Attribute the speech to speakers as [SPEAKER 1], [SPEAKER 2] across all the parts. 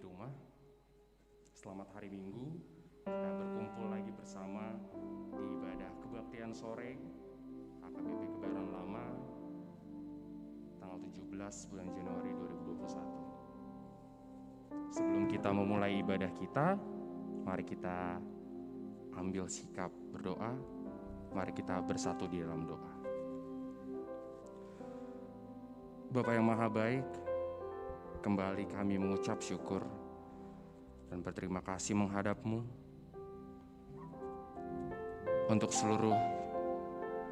[SPEAKER 1] rumah. Selamat hari Minggu. Kita berkumpul lagi bersama di ibadah kebaktian sore HKBP Kebayoran Lama tanggal 17 bulan Januari 2021. Sebelum kita memulai ibadah kita, mari kita ambil sikap berdoa. Mari kita bersatu di dalam doa. Bapa yang Maha Baik, kembali kami mengucap syukur dan berterima kasih menghadap-Mu untuk seluruh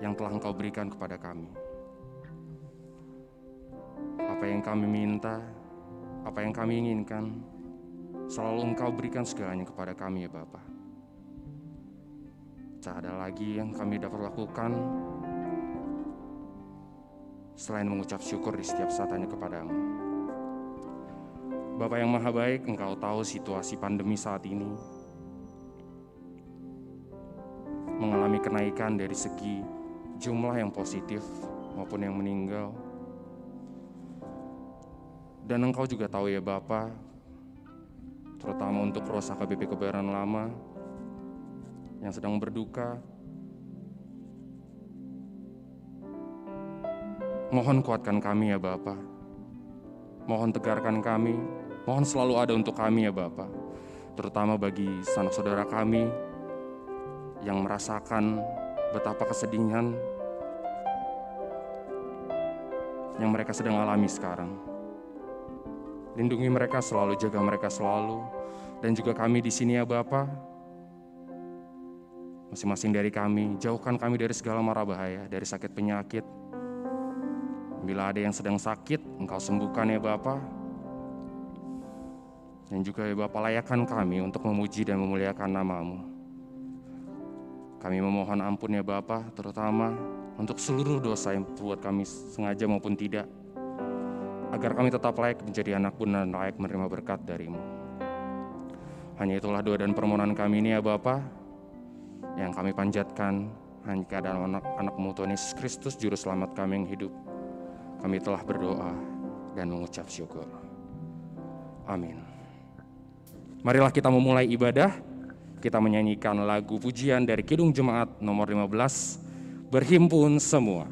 [SPEAKER 1] yang telah Engkau berikan kepada kami. Apa yang kami minta, apa yang kami inginkan, selalu Engkau berikan segalanya kepada kami ya Bapa. Tak ada lagi yang kami dapat lakukan selain mengucap syukur di setiap saat hanya kepada-Mu. Bapa yang Maha Baik, Engkau tahu situasi pandemi saat ini mengalami kenaikan dari segi jumlah yang positif maupun yang meninggal. Dan Engkau juga tahu ya Bapa, terutama untuk Ros HKBP Kebayoran Lama yang sedang berduka, mohon kuatkan kami ya Bapa. Mohon tegarkan kami, mohon selalu ada untuk kami ya Bapa. Terutama bagi sanak saudara kami yang merasakan betapa kesedihan yang mereka sedang alami sekarang. Lindungi mereka selalu, jaga mereka selalu. Dan juga kami di sini ya Bapa, masing-masing dari kami, jauhkan kami dari segala mara bahaya, dari sakit penyakit. Bila ada yang sedang sakit, Engkau sembuhkan ya Bapa. Dan juga ya Bapa, layakkan kami untuk memuji dan memuliakan nama-Mu. Kami memohon ampun ya Bapa, terutama untuk seluruh dosa yang buat kami sengaja maupun tidak, agar kami tetap layak menjadi anak-Mu dan layak menerima berkat dari-Mu. Hanya itulah doa dan permohonan kami ini ya Bapa, yang kami panjatkan hanya keadaan anak-Mu Tuhan Yesus Kristus, Juru Selamat kami yang hidup. Kami telah berdoa dan mengucap syukur. Amin. Marilah kita memulai ibadah. Kita menyanyikan lagu pujian dari Kidung Jemaat nomor 15, Berhimpun Semua.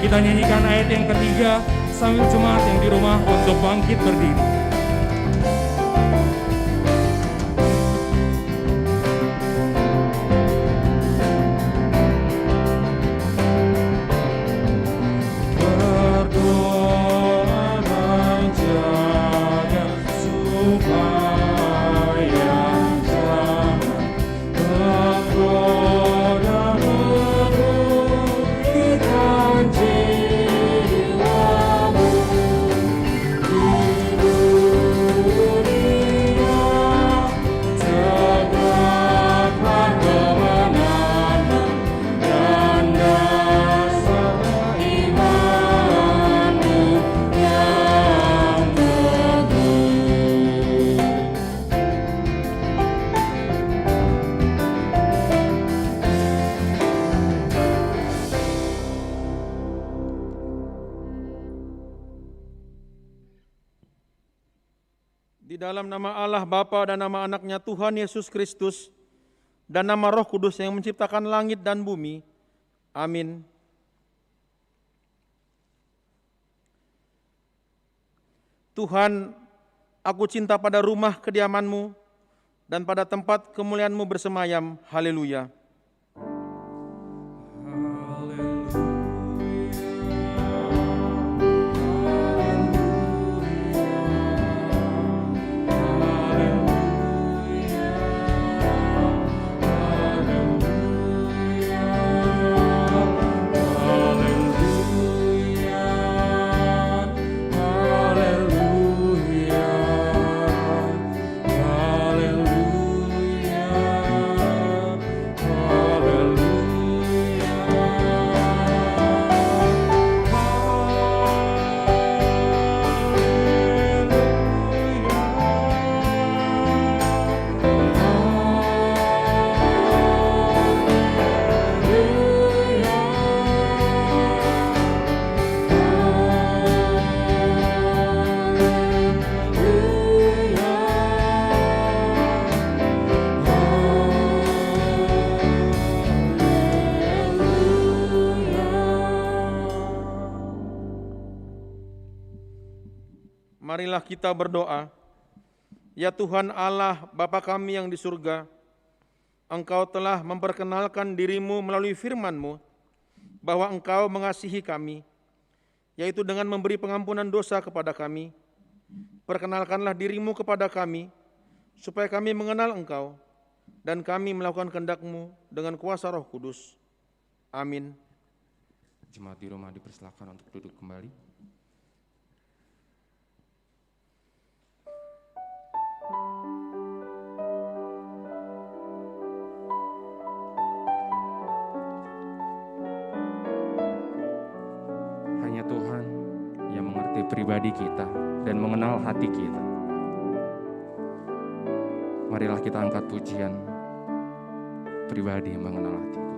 [SPEAKER 1] Kita nyanyikan ayat yang ketiga sambil jemaat yang di rumah untuk bangkit berdiri.
[SPEAKER 2] Berdoa dan jaga supaya dalam nama Allah Bapa dan nama anaknya Tuhan Yesus Kristus dan nama Roh Kudus yang menciptakan langit dan bumi. Amin. Tuhan, aku cinta pada rumah kediaman-Mu dan pada tempat kemuliaan-Mu bersemayam. Haleluya. Marilah kita berdoa. Ya Tuhan Allah Bapa kami yang di surga, Engkau telah memperkenalkan diri-Mu melalui firman-Mu bahwa Engkau mengasihi kami, yaitu dengan memberi pengampunan dosa kepada kami. Perkenalkanlah diri-Mu kepada kami, supaya kami mengenal Engkau dan kami melakukan kehendak-Mu dengan kuasa Roh Kudus. Amin.
[SPEAKER 1] Jemaat di rumah dipersilakan untuk duduk kembali. Hanya Tuhan yang mengerti pribadi kita dan mengenal hati kita. Marilah kita angkat pujian pribadi yang mengenal hatiku.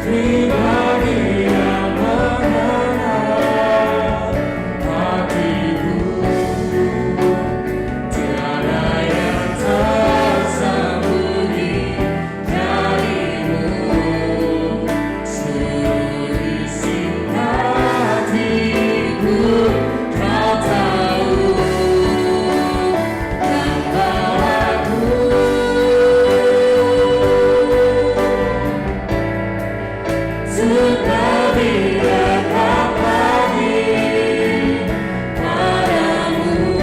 [SPEAKER 1] pribadi yang mengenal hatiku, tiada yang tersembunyi darimu, seluruh isi hatiku kau tahu, dan bawaku untuk lebih dekat lagi padamu,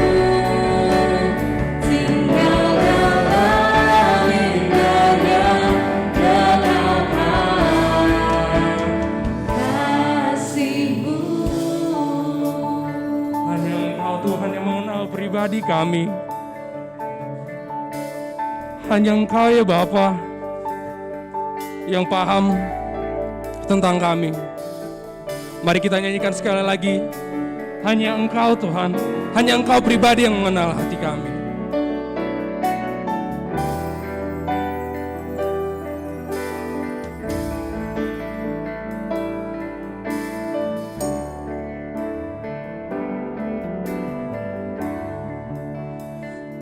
[SPEAKER 1] tinggal dalam indahnya kegelapan kasih-Mu. Hanya Engkau Tuhan yang mengenal pribadi kami. Hanya Engkau ya Bapa yang paham tentang kami. Mari kita nyanyikan sekali lagi. Hanya Engkau Tuhan, hanya Engkau pribadi yang mengenal hati kami.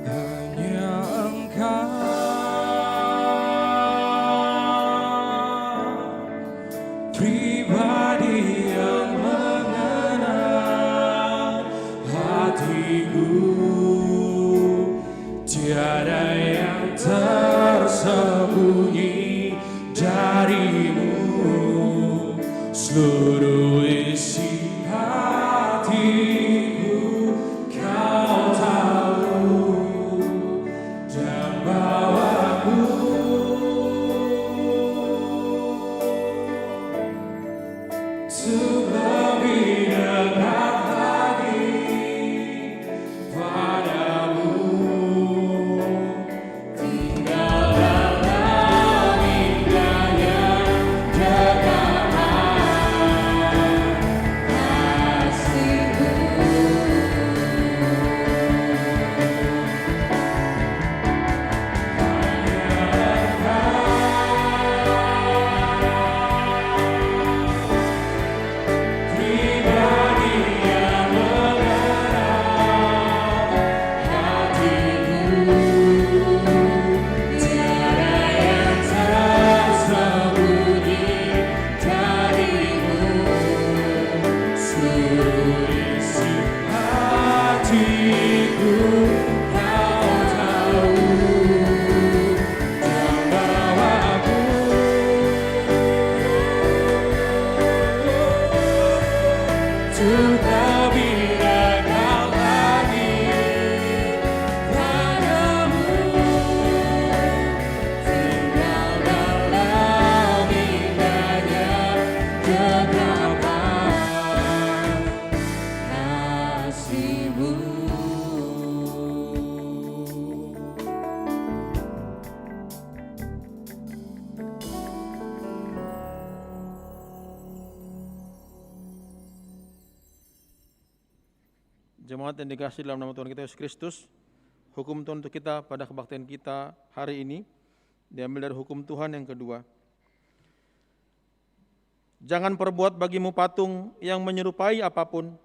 [SPEAKER 1] Hanya Engkau pribadi yang mengenal hatiku, tiada yang tersembunyi darimu, seluruh isi hatiku kau tahu, dan bawaku untuk lebih dekat lagi padamu, tinggal dalam indahnya kegelapan kasih-Mu. Pribadi yang mengenal hatiku, tiada yang tersembunyi darimu, seluruh isi hatiku kau tahu, dan bawaku untuk lebih dekat lagi padamu, tinggal dalam indahnya kegelapan kasih-Mu.
[SPEAKER 2] Jemaat yang dikasihi dalam nama Tuhan kita Yesus Kristus, hukum Tuhan untuk kita pada kebaktian kita hari ini diambil dari hukum Tuhan yang kedua. Jangan perbuat bagimu patung yang menyerupai apapun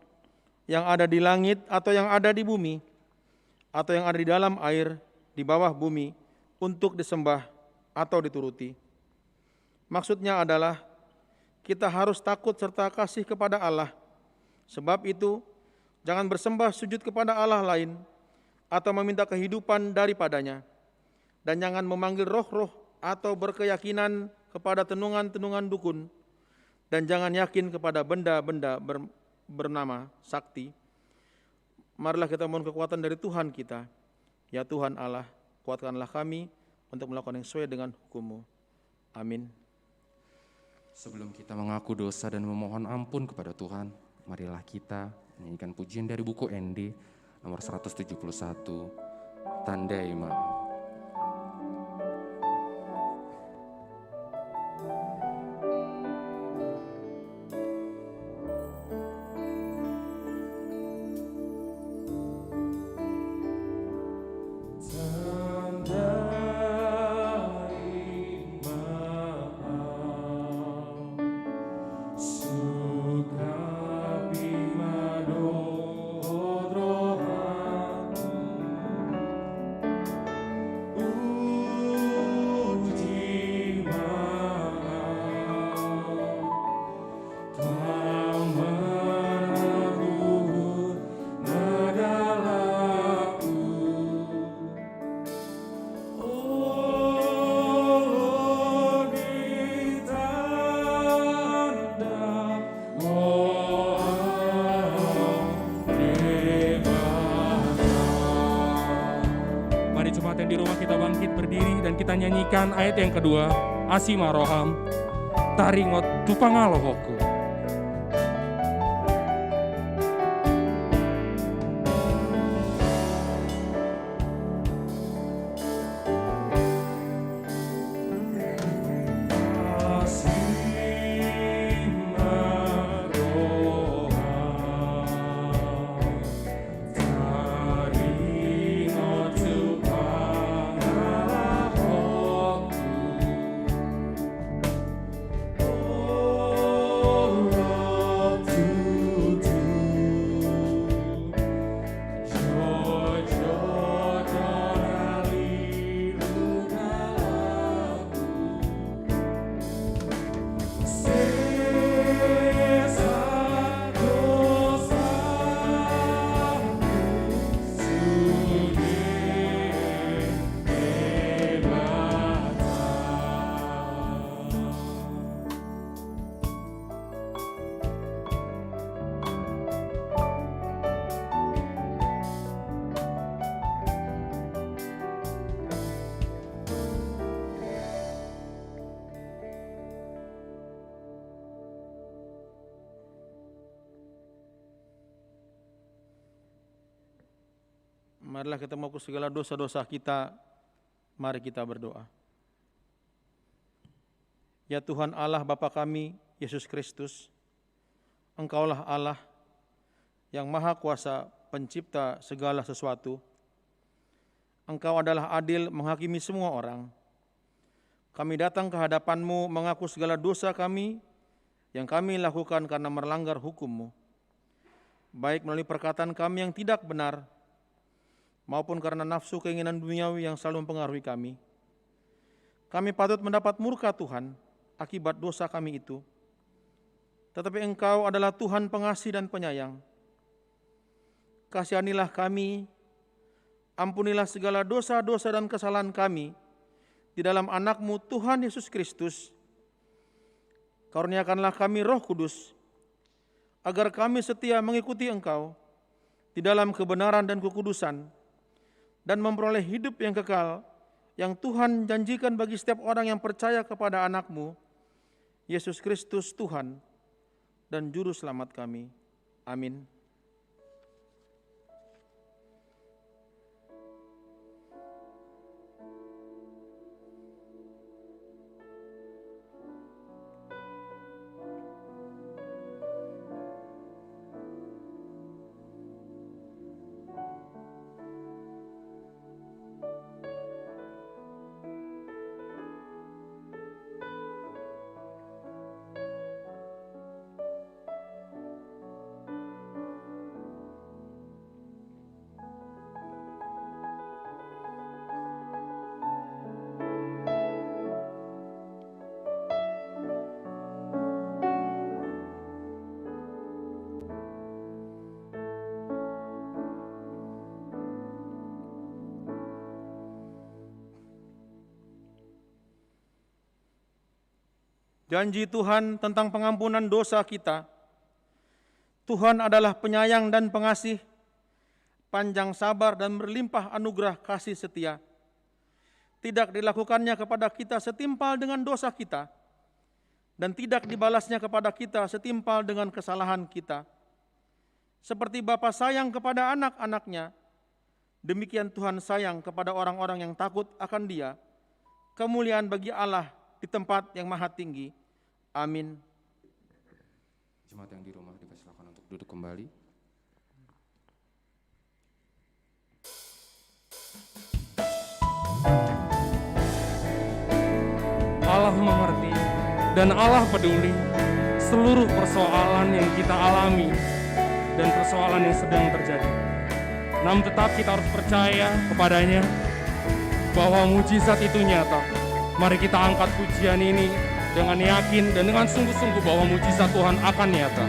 [SPEAKER 2] yang ada di langit atau yang ada di bumi atau yang ada di dalam air di bawah bumi untuk disembah atau dituruti. Maksudnya adalah kita harus takut serta kasih kepada Allah. Sebab itu, jangan bersembah sujud kepada Allah lain atau meminta kehidupan daripadanya. Dan jangan memanggil roh-roh atau berkeyakinan kepada tenungan-tenungan dukun. Dan jangan yakin kepada benda-benda bernama sakti. Marilah kita mohon kekuatan dari Tuhan kita. Ya Tuhan Allah, kuatkanlah kami untuk melakukan yang sesuai dengan hukum-Mu. Amin.
[SPEAKER 1] Sebelum kita mengaku dosa dan memohon ampun kepada Tuhan, marilah kita menyanyikan pujian dari buku ND nomor 171, Tandai Maaf. Tandai maaf akan kita nyanyikan ayat yang kedua, Asimaroham, Taringot Tupangalohoku.
[SPEAKER 2] Marilah kita mengaku segala dosa-dosa kita, mari kita berdoa. Ya Tuhan Allah Bapa kami, Yesus Kristus, Engkaulah Allah yang Maha Kuasa, pencipta segala sesuatu. Engkau adalah adil menghakimi semua orang. Kami datang ke hadapan-Mu mengaku segala dosa kami yang kami lakukan karena melanggar hukum-Mu, baik melalui perkataan kami yang tidak benar, maupun karena nafsu keinginan duniawi yang selalu mempengaruhi kami. Kami patut mendapat murka Tuhan akibat dosa kami itu. Tetapi Engkau adalah Tuhan pengasih dan penyayang. Kasihanilah kami, ampunilah segala dosa-dosa dan kesalahan kami di dalam anak-Mu Tuhan Yesus Kristus. Karuniakanlah kami Roh Kudus, agar kami setia mengikuti Engkau di dalam kebenaran dan kekudusan, dan memperoleh hidup yang kekal yang Tuhan janjikan bagi setiap orang yang percaya kepada anak-Mu, Yesus Kristus Tuhan dan Juru Selamat kami. Amin. Janji Tuhan tentang pengampunan dosa kita. Tuhan adalah penyayang dan pengasih, panjang sabar dan berlimpah anugerah kasih setia. Tidak dilakukannya kepada kita setimpal dengan dosa kita, dan tidak dibalasnya kepada kita setimpal dengan kesalahan kita. Seperti Bapa sayang kepada anak-anaknya, demikian Tuhan sayang kepada orang-orang yang takut akan Dia. Kemuliaan bagi Allah di tempat yang maha tinggi. Amin.
[SPEAKER 1] Jemaat yang di rumah dipersilakan untuk duduk kembali. Allah mengerti dan Allah peduli seluruh persoalan yang kita alami dan persoalan yang sedang terjadi. Namun tetap kita harus percaya kepadanya bahwa mujizat itu nyata. Mari kita angkat pujian ini dengan yakin dan dengan sungguh-sungguh bahwa mujizat Tuhan akan nyata.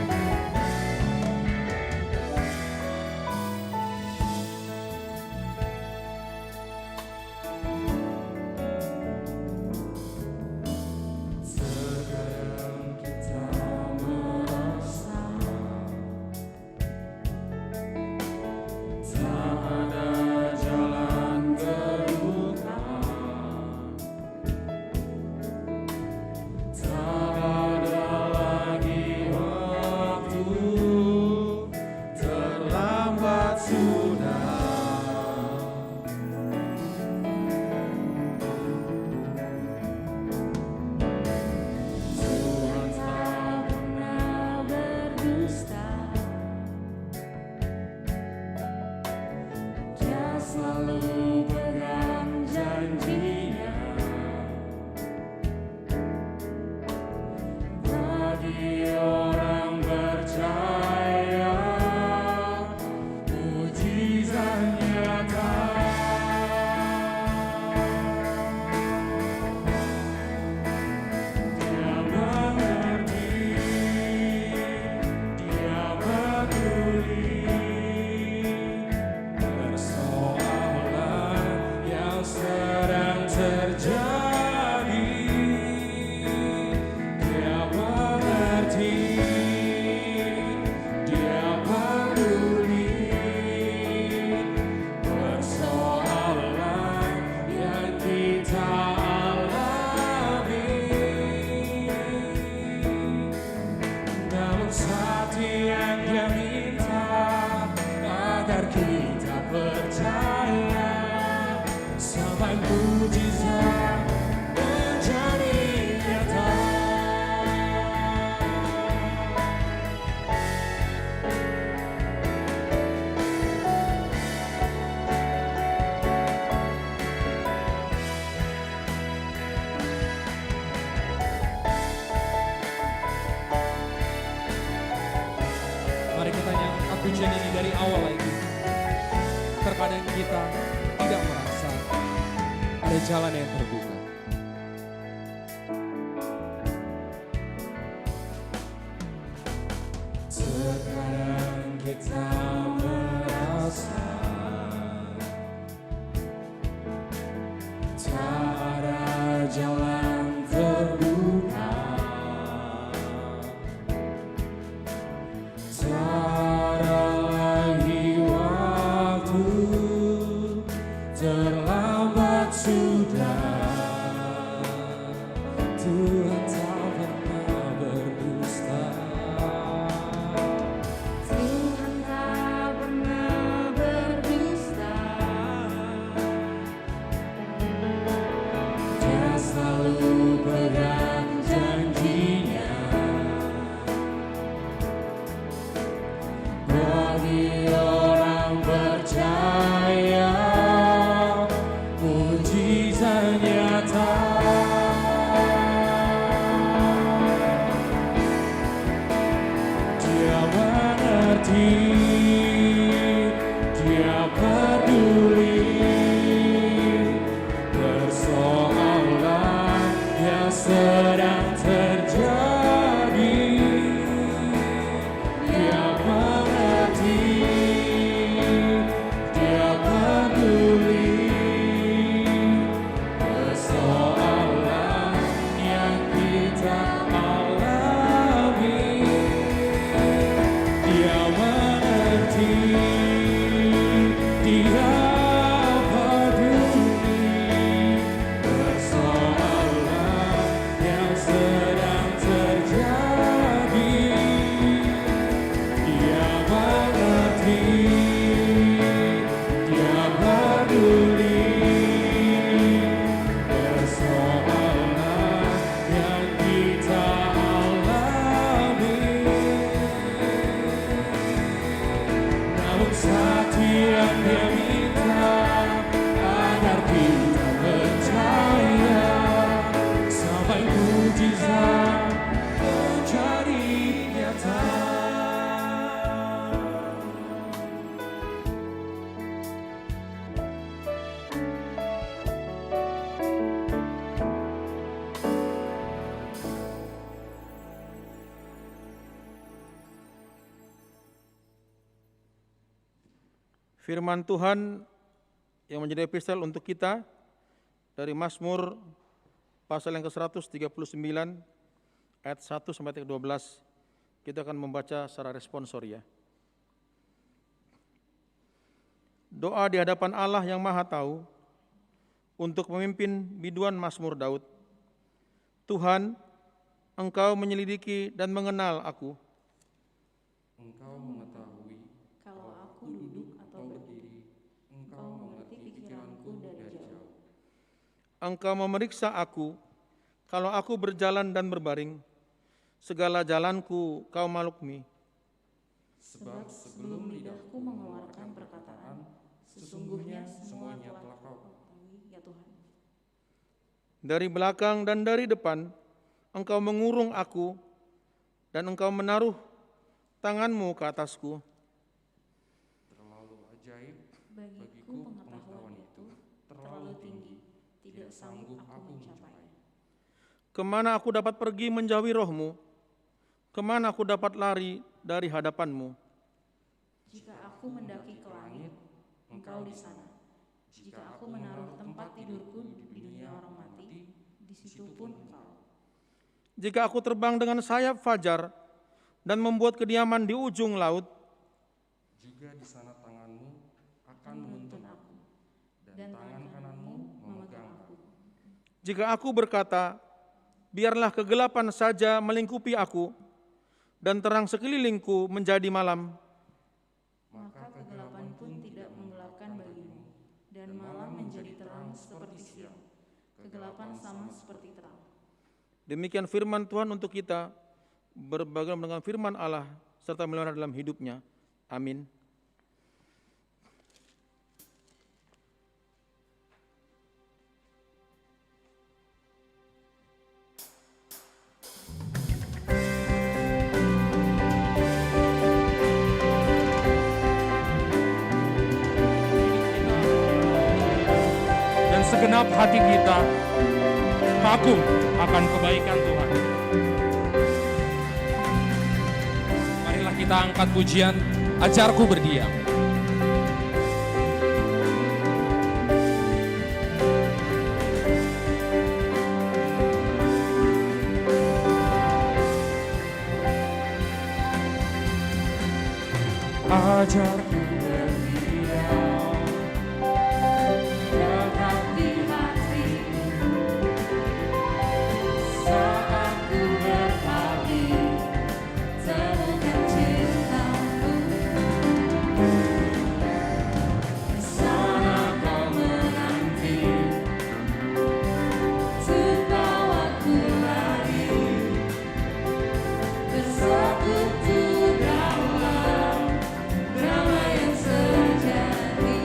[SPEAKER 3] pujian ini dari awal lagi. Terkadang kita tidak merasa ada jalan yang terbuka. Terkadang kita merasa tak ada jalan terbuka. Tak ada lagi waktu, terlambat sudah. Tuhan tak pernah berdusta.
[SPEAKER 4] Tuhan tak pernah berdusta.
[SPEAKER 3] Dia selalu pegang janjinya. Bagi orang percaya, mujizat nyata. Dia mengerti, dia peduli persoalan yang sedang terjadi. Dia mengerti, dia peduli persoalan yang kita alami. Dia mengerti, dia peduli persoalan yang sedang terjadi. Dia mengerti, dia peduli persoalan yang kita alami. Namun satu yang dia minta agar kita percaya sampai mujizat menjadi nyata.
[SPEAKER 2] Firman Tuhan yang menjadi epistel untuk kita dari Mazmur pasal yang ke-139 ayat 1 sampai 12. Kita akan membaca secara responsor ya. Doa di hadapan Allah yang Maha Tahu untuk memimpin biduan Mazmur Daud. Tuhan, Engkau menyelidiki dan mengenal aku.
[SPEAKER 1] Engkau mengetahui
[SPEAKER 4] Kalau aku duduk atau berdiri, Engkau mengerti pikiranku dari jauh.
[SPEAKER 2] Engkau memeriksa aku, kalau aku berjalan dan berbaring, segala jalanku Kau maklumi.
[SPEAKER 4] Sebab sebelum lidahku mengeluarkan perkataan, sesungguhnya semuanya telah Kau ketahui, ya Tuhan.
[SPEAKER 2] Dari belakang dan dari depan, Engkau mengurung aku, dan Engkau menaruh tanganmu ke atasku.
[SPEAKER 1] terlalu ajaib
[SPEAKER 4] Bagiku pengetahuan itu terlalu tinggi, tidak sanggup aku mencapai.
[SPEAKER 2] Kemana aku dapat pergi menjauhi rohmu? Kemana aku dapat lari dari hadapanmu?
[SPEAKER 4] Jika aku mendaki ke langit, Engkau di sana. Jika aku menaruh tempat tidurku di dunia orang mati, di situ pun Engkau.
[SPEAKER 2] Jika aku terbang dengan sayap fajar dan membuat kediaman di ujung laut,
[SPEAKER 1] juga di sana tanganmu akan
[SPEAKER 4] Menuntun
[SPEAKER 1] menuntun
[SPEAKER 4] aku, dan tangan kananmu memegang aku.
[SPEAKER 2] jika aku berkata, biarlah kegelapan saja melingkupi aku, dan terang sekelilingku menjadi malam,
[SPEAKER 4] Maka kegelapan pun tidak menggelapkan bagimu, dan malam menjadi terang seperti siang. Kegelapan sama seperti terang.
[SPEAKER 2] Demikian firman Tuhan untuk kita, berbagaiman dengan firman Allah, serta melihara dalam hidupnya. Amin.
[SPEAKER 1] segenap hati kita kagum akan kebaikan Tuhan.
[SPEAKER 3] Marilah kita angkat pujian, ajarku berdiam.
[SPEAKER 1] Ajarku berdiam
[SPEAKER 4] Dekat di hatimu saat ku berpaling, temukan cintamu. Di sana kau menanti, untuk bawaku lari bersekutu dalam damai yang sejati.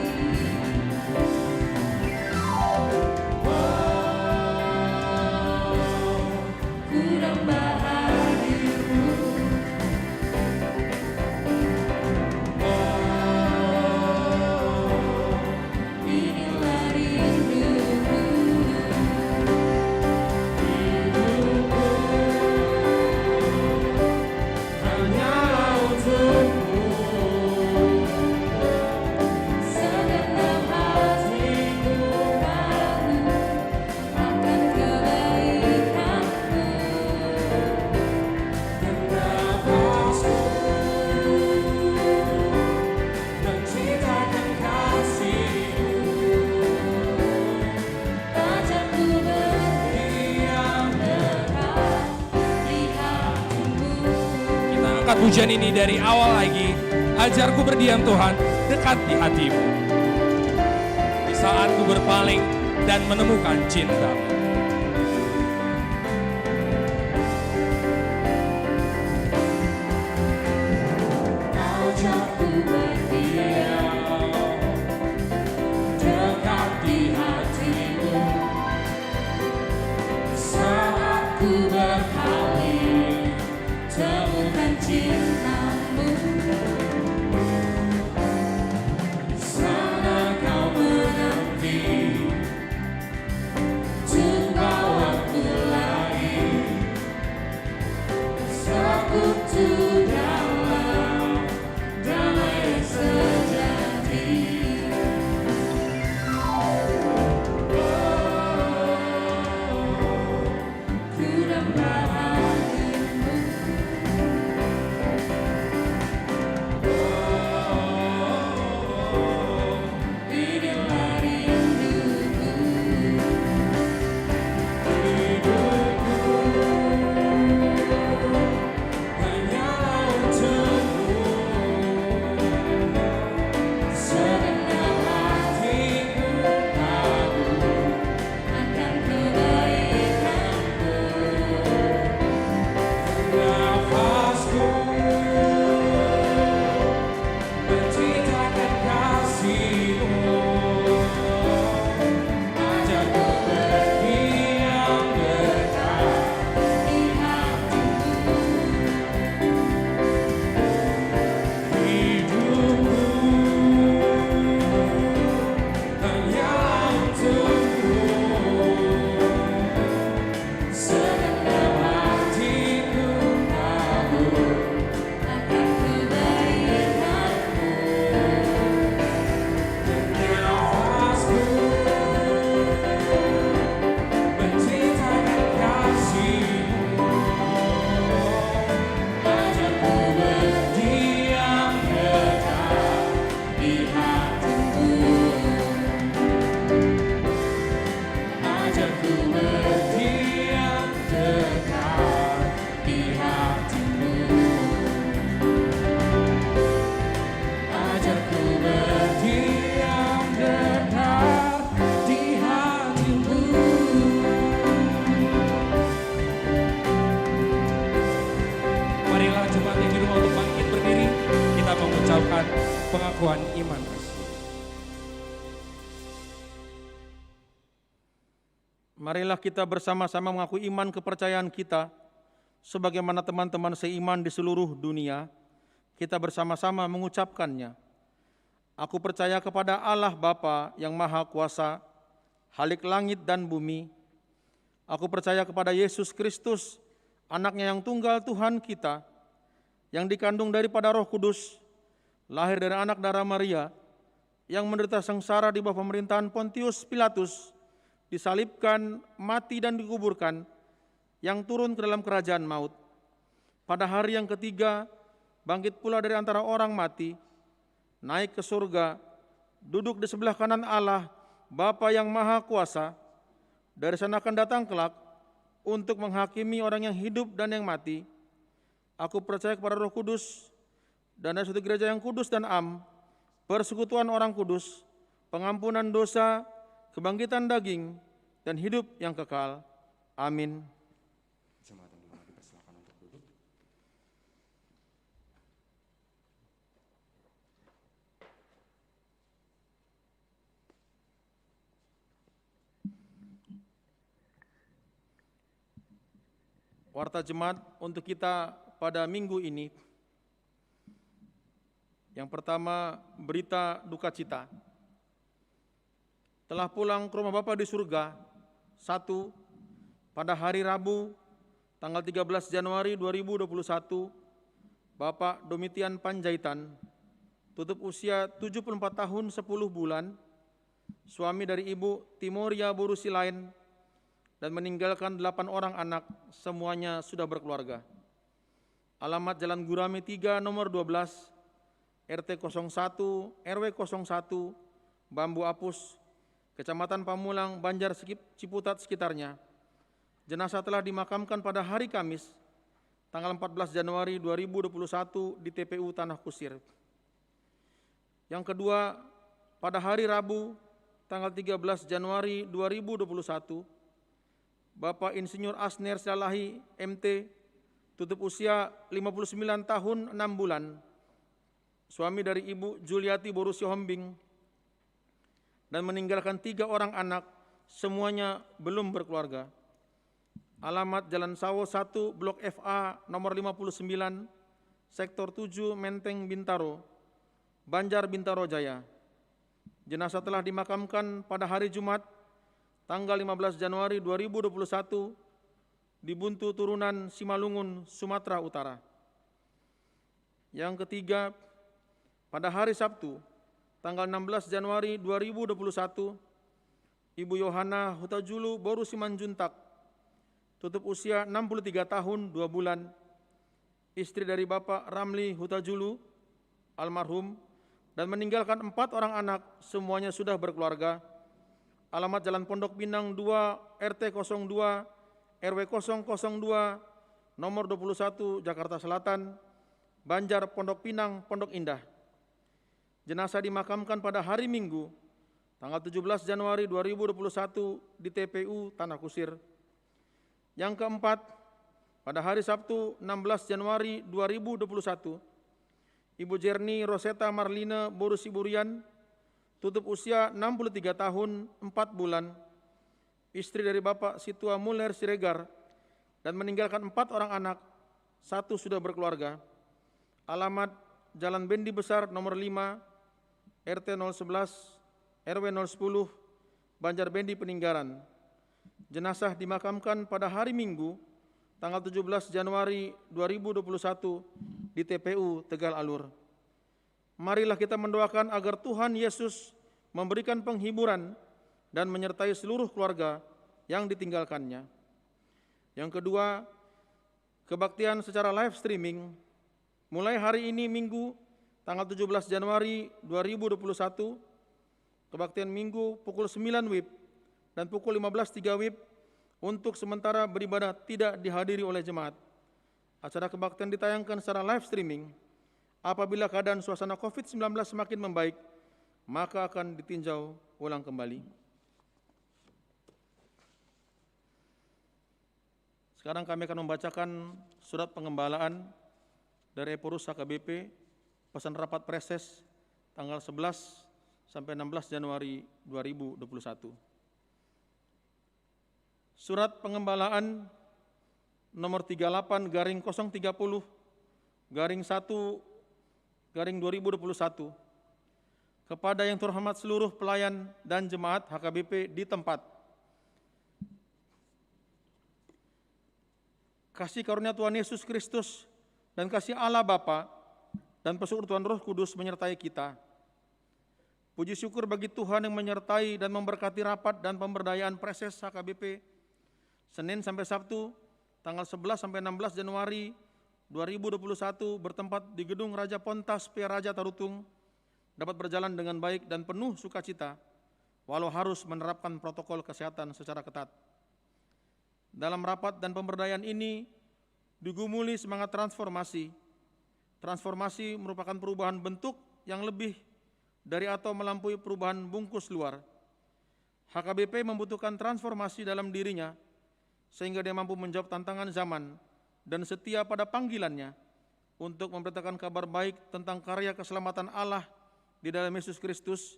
[SPEAKER 4] Ku damba hadirmu, inilah rinduku. Hidupku hanyalah untukmu, segenap hatiku kagum akan kebaikanmu.
[SPEAKER 3] Nafasku menciptakan kasih-Mu,
[SPEAKER 4] Ajarku berdiam dekat di hatimu.
[SPEAKER 3] Kita angkat pujian ini dari awal lagi. Ajarku berdiam Tuhan dekat di hatimu, di saat ku berpaling dan menemukan cinta-Mu.
[SPEAKER 4] Ajarku berdiam dekat di hatimu saat ku berpaling, temukan cintamu. Di sana kau menanti, untuk bawaku lari bersekutu dalam damai yang sejati. Ku damba hadirmu, inilah rinduku.
[SPEAKER 3] Hanyalah untukmu,
[SPEAKER 4] Segenap hatiku kagum akan kebaikanmu.
[SPEAKER 3] nafasku menciptakan kasih-Mu. Ajarku berdiam dekat
[SPEAKER 4] Di hatimu,
[SPEAKER 3] hidupku, hanyalah untukmu,
[SPEAKER 4] segenap
[SPEAKER 3] hatiku
[SPEAKER 4] kagum akan kebaikanmu.
[SPEAKER 3] nafasku menciptakan kasih-Mu.
[SPEAKER 4] Ajarku berdiam dekat di hatimu. Ajarku berdiam dekat di hatimu. Ajarku berdiam dekat di hatimu.
[SPEAKER 3] Marilah jemaat yang di rumah untuk bangkit berdiri, kita mengucapkan pengakuan iman.
[SPEAKER 2] Marilah kita bersama-sama mengaku iman kepercayaan kita sebagaimana teman-teman seiman di seluruh dunia. Kita bersama-sama mengucapkannya. Aku percaya kepada Allah Bapa yang Maha Kuasa, Khalik langit dan bumi. Aku percaya kepada Yesus Kristus, anaknya yang tunggal Tuhan kita, yang dikandung daripada Roh Kudus, lahir dari anak darah Maria, yang menderita sengsara di bawah pemerintahan Pontius Pilatus, disalibkan, mati dan dikuburkan, yang turun ke dalam kerajaan maut. Pada hari yang ketiga, bangkit pula dari antara orang mati, naik ke surga, duduk di sebelah kanan Allah, Bapa yang Maha Kuasa. Dari sana akan datang kelak untuk menghakimi orang yang hidup dan yang mati. Aku percaya kepada Roh Kudus dan ada suatu gereja yang kudus dan am, persekutuan orang kudus, pengampunan dosa, kebangkitan daging, dan hidup yang kekal. Amin.
[SPEAKER 1] Jemaat yang dimana dipersilakan untuk duduk.
[SPEAKER 2] Warta jemaat untuk kita pada minggu ini. Yang pertama, berita duka cita. Telah pulang ke rumah Bapa di surga, 1. Pada hari Rabu, tanggal 13 Januari 2021, Bapak Domitian Panjaitan, tutup usia 74 tahun 10 bulan, suami dari Ibu Timoria Borusilain, dan meninggalkan 8 orang anak, semuanya sudah berkeluarga. Alamat Jalan Gurame 3 nomor 12, RT 01, RW 01, Bambu Apus, Kecamatan Pamulang, Banjar Ciputat sekitarnya. Jenazah telah dimakamkan pada hari Kamis, tanggal 14 Januari 2021 di TPU Tanah Kusir. Yang kedua, pada hari Rabu, tanggal 13 Januari 2021, Bapak Insinyur Asner Salahi, MT, tutup usia 59 tahun 6 bulan, suami dari Ibu Juliati Borusi Hombing, dan meninggalkan 3 orang anak, semuanya belum berkeluarga. Alamat Jalan Sawo 1, Blok FA, nomor 59, Sektor 7, Menteng, Bintaro, Banjar, Bintaro Jaya. Jenazah telah dimakamkan pada hari Jumat, tanggal 15 Januari 2021, di Buntu Turunan Simalungun, Sumatera Utara. Yang ketiga, pada hari Sabtu, tanggal 16 Januari 2021, Ibu Yohana Hutajulu Boru Simanjuntak, tutup usia 63 tahun 2 bulan, istri dari Bapak Ramli Hutajulu, almarhum, dan meninggalkan 4 orang anak, semuanya sudah berkeluarga. Alamat Jalan Pondok Pinang 2, RT 02, RW 002, nomor 21, Jakarta Selatan, Banjar, Pondok Pinang, Pondok Indah. Jenazah dimakamkan pada hari Minggu, tanggal 17 Januari 2021 di TPU Tanah Kusir. Yang keempat, pada hari Sabtu 16 Januari 2021, Ibu Jerni Roseta Marlina Borusiburian, tutup usia 63 tahun 4 bulan, istri dari Bapak Situa Muller Siregar, dan meninggalkan 4 orang anak, 1 sudah berkeluarga. Alamat Jalan Bendi Besar nomor 5, RT 011, RW 010, Banjar Bendi Peninggalan. Jenazah dimakamkan pada hari Minggu, tanggal 17 Januari 2021 di TPU Tegal Alur. Marilah kita mendoakan agar Tuhan Yesus memberikan penghiburan dan menyertai seluruh keluarga yang ditinggalkannya. Yang kedua, kebaktian secara live streaming mulai hari ini Minggu tanggal 17 Januari 2021, kebaktian Minggu pukul 9 WIB dan pukul 15.3 WIB untuk sementara beribadah tidak dihadiri oleh jemaat. Acara kebaktian ditayangkan secara live streaming. Apabila keadaan suasana COVID-19 semakin membaik, maka akan ditinjau ulang kembali. Sekarang kami akan membacakan surat pengembalaan dari Eporus HKBP, pesan rapat preses tanggal 11 sampai 16 Januari 2021. Surat pengembalaan nomor 38/030/1/2021 kepada yang terhormat seluruh pelayan dan jemaat HKBP di tempat. Kasih karunia Tuhan Yesus Kristus dan kasih Allah Bapa dan persekutuan Tuhan Roh Kudus menyertai kita. Puji syukur bagi Tuhan yang menyertai dan memberkati rapat dan pemberdayaan Preses HKBP Senin sampai Sabtu tanggal 11 sampai 16 Januari 2021 bertempat di Gedung Raja Pontas P. Raja Tarutung dapat berjalan dengan baik dan penuh sukacita walau harus menerapkan protokol kesehatan secara ketat. Dalam rapat dan pemberdayaan ini digumuli semangat transformasi. Transformasi merupakan perubahan bentuk yang lebih dari atau melampaui perubahan bungkus luar. HKBP membutuhkan transformasi dalam dirinya sehingga dia mampu menjawab tantangan zaman dan setia pada panggilannya untuk memberitakan kabar baik tentang karya keselamatan Allah di dalam Yesus Kristus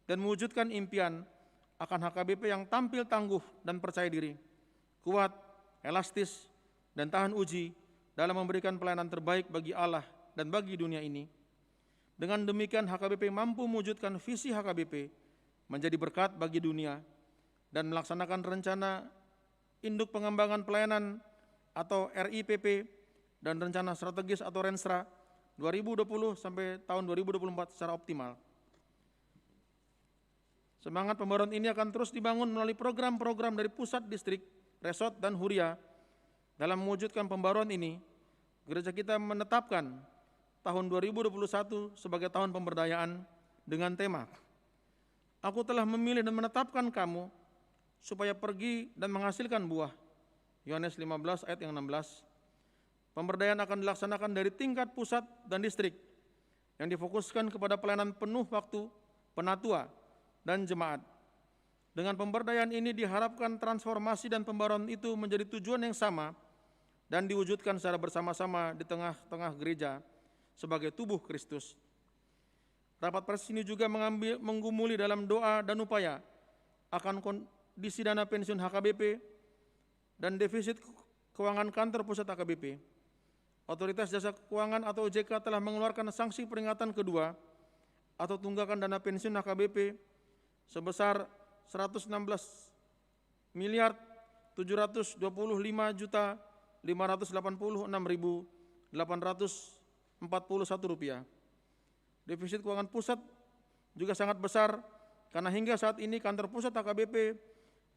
[SPEAKER 2] dan mewujudkan impian akan HKBP yang tampil tangguh dan percaya diri, kuat, elastis, dan tahan uji dalam memberikan pelayanan terbaik bagi Allah dan bagi dunia ini. Dengan demikian HKBP mampu mewujudkan visi HKBP menjadi berkat bagi dunia dan melaksanakan rencana induk pengembangan pelayanan atau RIPP dan rencana strategis atau Renstra 2020 sampai tahun 2024 secara optimal. Semangat pembaruan ini akan terus dibangun melalui program-program dari pusat, distrik, resort, dan huria. Dalam mewujudkan pembaruan ini, gereja kita menetapkan tahun 2021 sebagai tahun pemberdayaan dengan tema Aku telah memilih dan menetapkan kamu supaya pergi dan menghasilkan buah. Yohanes 15 ayat yang 16. Pemberdayaan akan dilaksanakan dari tingkat pusat dan distrik yang difokuskan kepada pelayanan penuh waktu, penatua, dan jemaat. Dengan pemberdayaan ini diharapkan transformasi dan pembaruan itu menjadi tujuan yang sama dan diwujudkan secara bersama-sama di tengah-tengah gereja sebagai tubuh Kristus. Rapat Preses ini juga menggumuli dalam doa dan upaya akan kondisi dana pensiun HKBP dan defisit keuangan kantor pusat HKBP. Otoritas Jasa Keuangan atau OJK telah mengeluarkan sanksi peringatan kedua atau tunggakan dana pensiun HKBP sebesar 11.755.586.841 rupiah. Defisit keuangan pusat juga sangat besar karena hingga saat ini kantor pusat HKBP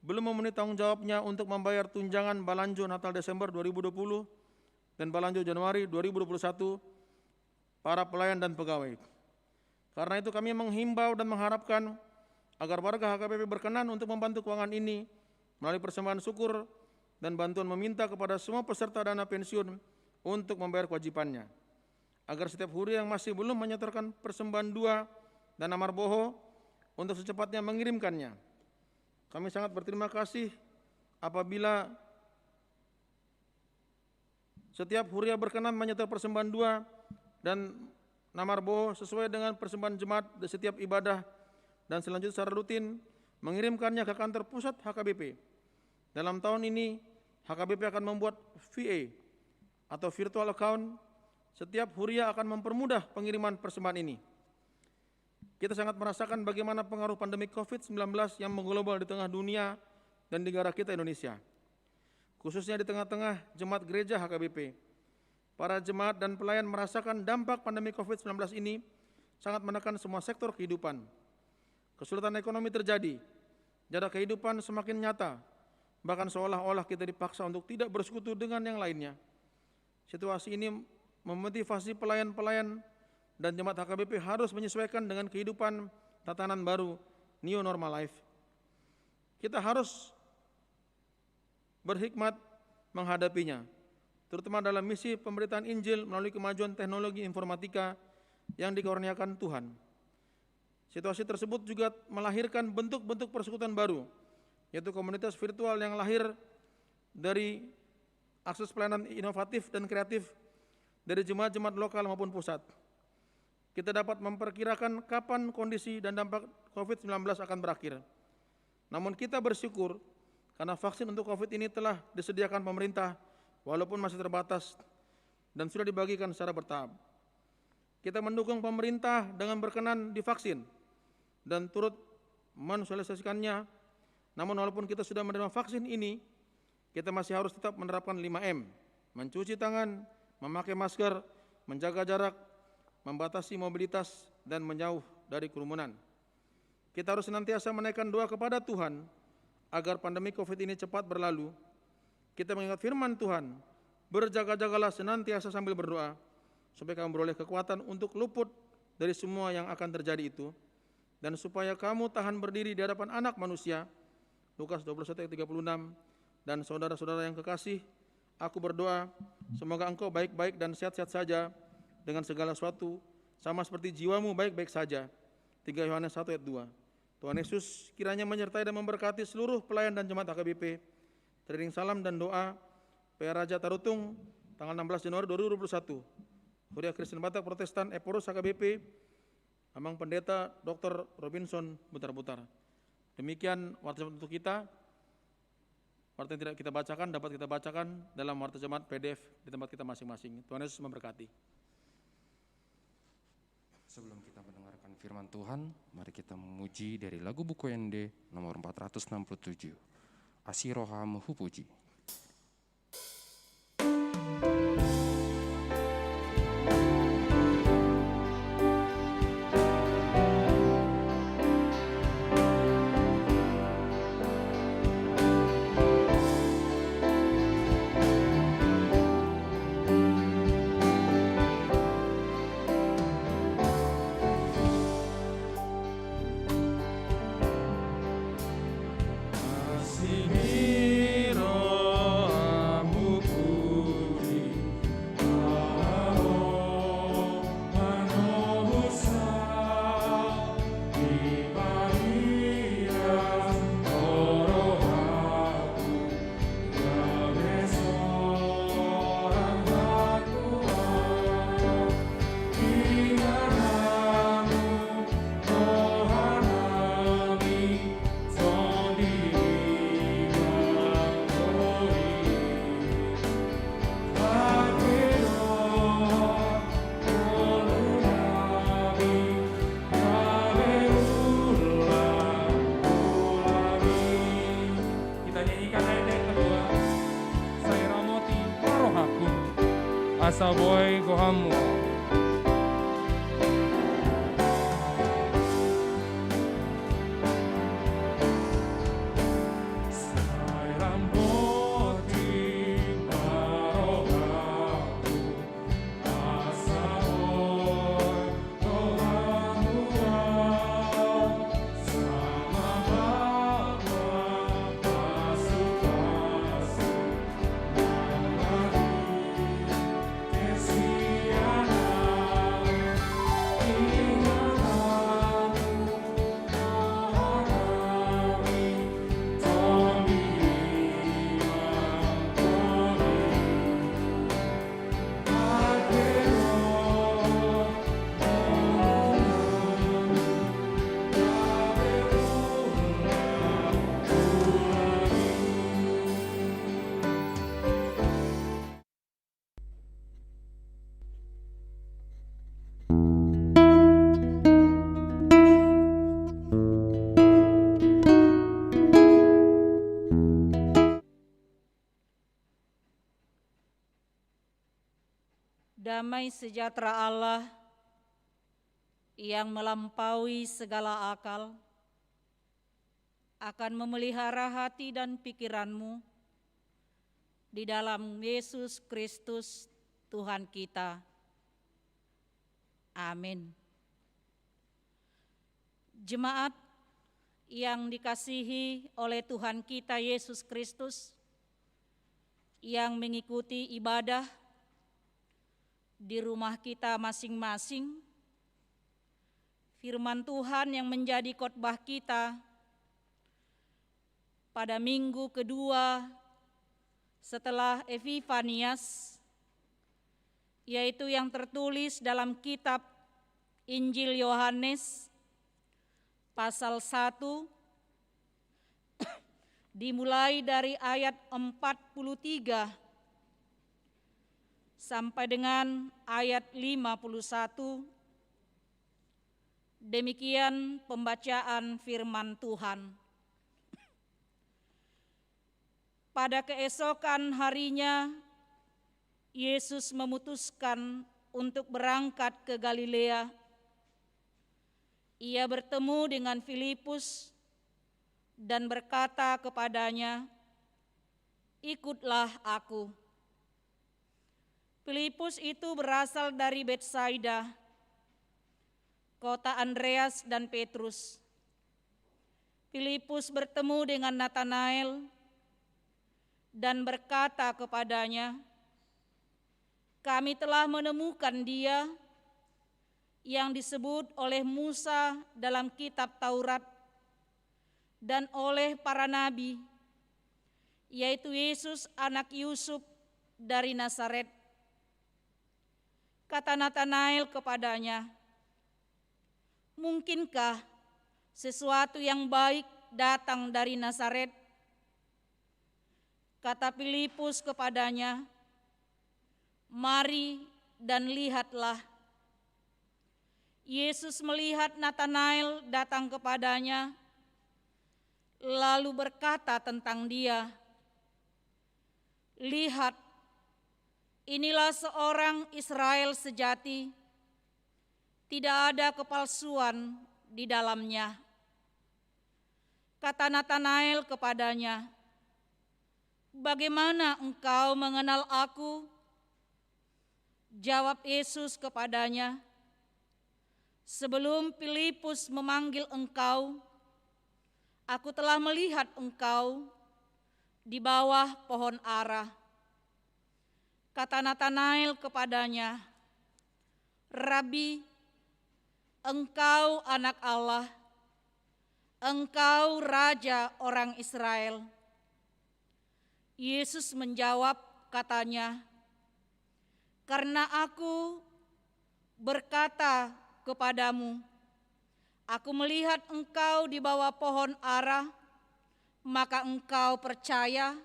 [SPEAKER 2] belum memenuhi tanggung jawabnya untuk membayar tunjangan Balanjo Natal Desember 2020 dan Balanjo Januari 2021 para pelayan dan pegawai. Karena itu kami menghimbau dan mengharapkan agar warga HKBP berkenan untuk membantu keuangan ini melalui persembahan syukur dan bantuan meminta kepada semua peserta dana pensiun untuk membayar kewajibannya. Agar setiap huria yang masih belum menyetorkan persembahan 2 dan amar boho untuk secepatnya mengirimkannya. Kami sangat berterima kasih apabila setiap huria berkenan menyetor persembahan 2 dan amar boho sesuai dengan persembahan jemaat di setiap ibadah dan selanjutnya secara rutin mengirimkannya ke kantor pusat HKBP. Dalam tahun ini, HKBP akan membuat VA atau virtual account. Setiap huria akan mempermudah pengiriman persembahan ini. Kita sangat merasakan bagaimana pengaruh pandemi COVID-19 yang mengglobal di tengah dunia dan di negara kita Indonesia. Khususnya di tengah-tengah jemaat gereja HKBP. Para jemaat dan pelayan merasakan dampak pandemi COVID-19 ini sangat menekan semua sektor kehidupan. Kesulitan ekonomi terjadi, jarak kehidupan semakin nyata, bahkan seolah-olah kita dipaksa untuk tidak bersekutu dengan yang lainnya. Situasi ini memotivasi pelayan-pelayan dan jemaat HKBP harus menyesuaikan dengan kehidupan tatanan baru, new normal life. Kita harus berhikmat menghadapinya, terutama dalam misi pemberitaan Injil melalui kemajuan teknologi informatika yang dikurniakan Tuhan. Situasi tersebut juga melahirkan bentuk-bentuk persekutuan baru, yaitu komunitas virtual yang lahir dari akses pelayanan inovatif dan kreatif dari jemaat-jemaat lokal maupun pusat. Kita dapat memperkirakan kapan kondisi dan dampak COVID-19 akan berakhir. Namun kita bersyukur karena vaksin untuk COVID ini telah disediakan pemerintah walaupun masih terbatas dan sudah dibagikan secara bertahap. Kita mendukung pemerintah dengan berkenan divaksin dan turut mensosialisasikannya. Namun walaupun kita sudah menerima vaksin ini, kita masih harus tetap menerapkan 5M, mencuci tangan, memakai masker, menjaga jarak, membatasi mobilitas, dan menjauh dari kerumunan. Kita harus senantiasa menaikkan doa kepada Tuhan agar pandemi COVID ini cepat berlalu. Kita mengingat firman Tuhan, berjaga-jagalah senantiasa sambil berdoa, supaya kamu beroleh kekuatan untuk luput dari semua yang akan terjadi itu, dan supaya kamu tahan berdiri di hadapan Anak Manusia. Lukas 21 ayat 36. Dan saudara-saudara yang kekasih, aku berdoa semoga engkau baik-baik dan sehat-sehat saja dengan segala sesuatu, sama seperti jiwamu baik-baik saja. 3 Yohanes 1 ayat 2. Tuhan Yesus kiranya menyertai dan memberkati seluruh pelayan dan jemaat HKBP. Teriring salam dan doa, PR Raja Tarutung, tanggal 16 Januari 2021. Huria Kristen Batak Protestan Eporos HKBP, Amang Pendeta Dr. Robinson Butar-Butar. Demikian warta jemaat untuk kita. Warta yang tidak kita bacakan dapat kita bacakan dalam warta jemaat PDF di tempat kita masing-masing. Tuhan Yesus memberkati.
[SPEAKER 1] Sebelum kita mendengarkan firman Tuhan, mari kita memuji dari lagu buku ND nomor 467. Asirohamu Hupuji.
[SPEAKER 3] Asaboy Gohamu.
[SPEAKER 5] Damai sejahtera Allah yang melampaui segala akal akan memelihara hati dan pikiranmu di dalam Yesus Kristus Tuhan kita. Amin. Jemaat yang dikasihi oleh Tuhan kita Yesus Kristus, yang mengikuti ibadah di rumah kita masing-masing, firman Tuhan yang menjadi khotbah kita pada minggu kedua setelah Epifanias, yaitu yang tertulis dalam kitab Injil Yohanes pasal 1 dimulai dari ayat 43 sampai dengan ayat 51, Demikian pembacaan firman Tuhan. Pada keesokan harinya, Yesus memutuskan untuk berangkat ke Galilea. Ia bertemu dengan Filipus dan berkata kepadanya, "Ikutlah aku." Filipus itu berasal dari Betsaida, kota Andreas dan Petrus. Filipus bertemu dengan Natanael dan berkata kepadanya, "Kami telah menemukan Dia yang disebut oleh Musa dalam kitab Taurat dan oleh para nabi, yaitu Yesus anak Yusuf dari Nazaret." Kata Natanael kepadanya, "Mungkinkah sesuatu yang baik datang dari Nazaret?" Kata Filipus kepadanya, "Mari dan lihatlah." Yesus melihat Natanael datang kepadanya, lalu berkata tentang dia, "Lihat, inilah seorang Israel sejati, tidak ada kepalsuan di dalamnya." Kata Natanael kepadanya, "Bagaimana engkau mengenal aku?" Jawab Yesus kepadanya, "Sebelum Filipus memanggil engkau, aku telah melihat engkau di bawah pohon ara." Kata Natanael kepadanya, "Rabi, engkau anak Allah, engkau Raja orang Israel." Yesus menjawab katanya, "Karena aku berkata kepadamu, aku melihat engkau di bawah pohon ara, maka engkau percaya.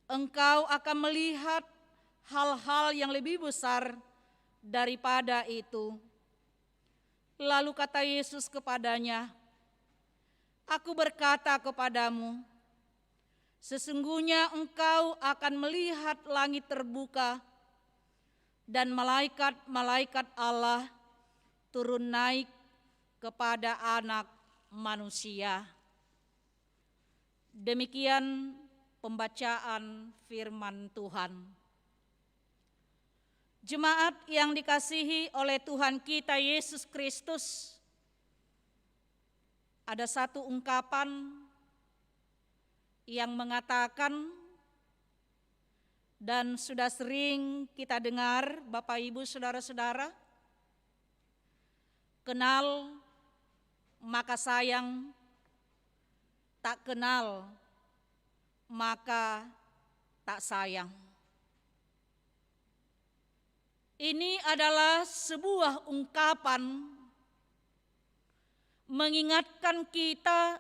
[SPEAKER 5] Engkau akan melihat hal-hal yang lebih besar daripada itu." Lalu kata Yesus kepadanya, "Aku berkata kepadamu, sesungguhnya engkau akan melihat langit terbuka dan malaikat-malaikat Allah turun naik kepada Anak Manusia." Demikian pembacaan firman Tuhan. Jemaat yang dikasihi oleh Tuhan kita Yesus Kristus, ada satu ungkapan yang mengatakan, dan sudah sering kita dengar Bapak Ibu Saudara-saudara, "Kenal maka sayang, tak kenal maka tak sayang." Ini adalah sebuah ungkapan mengingatkan kita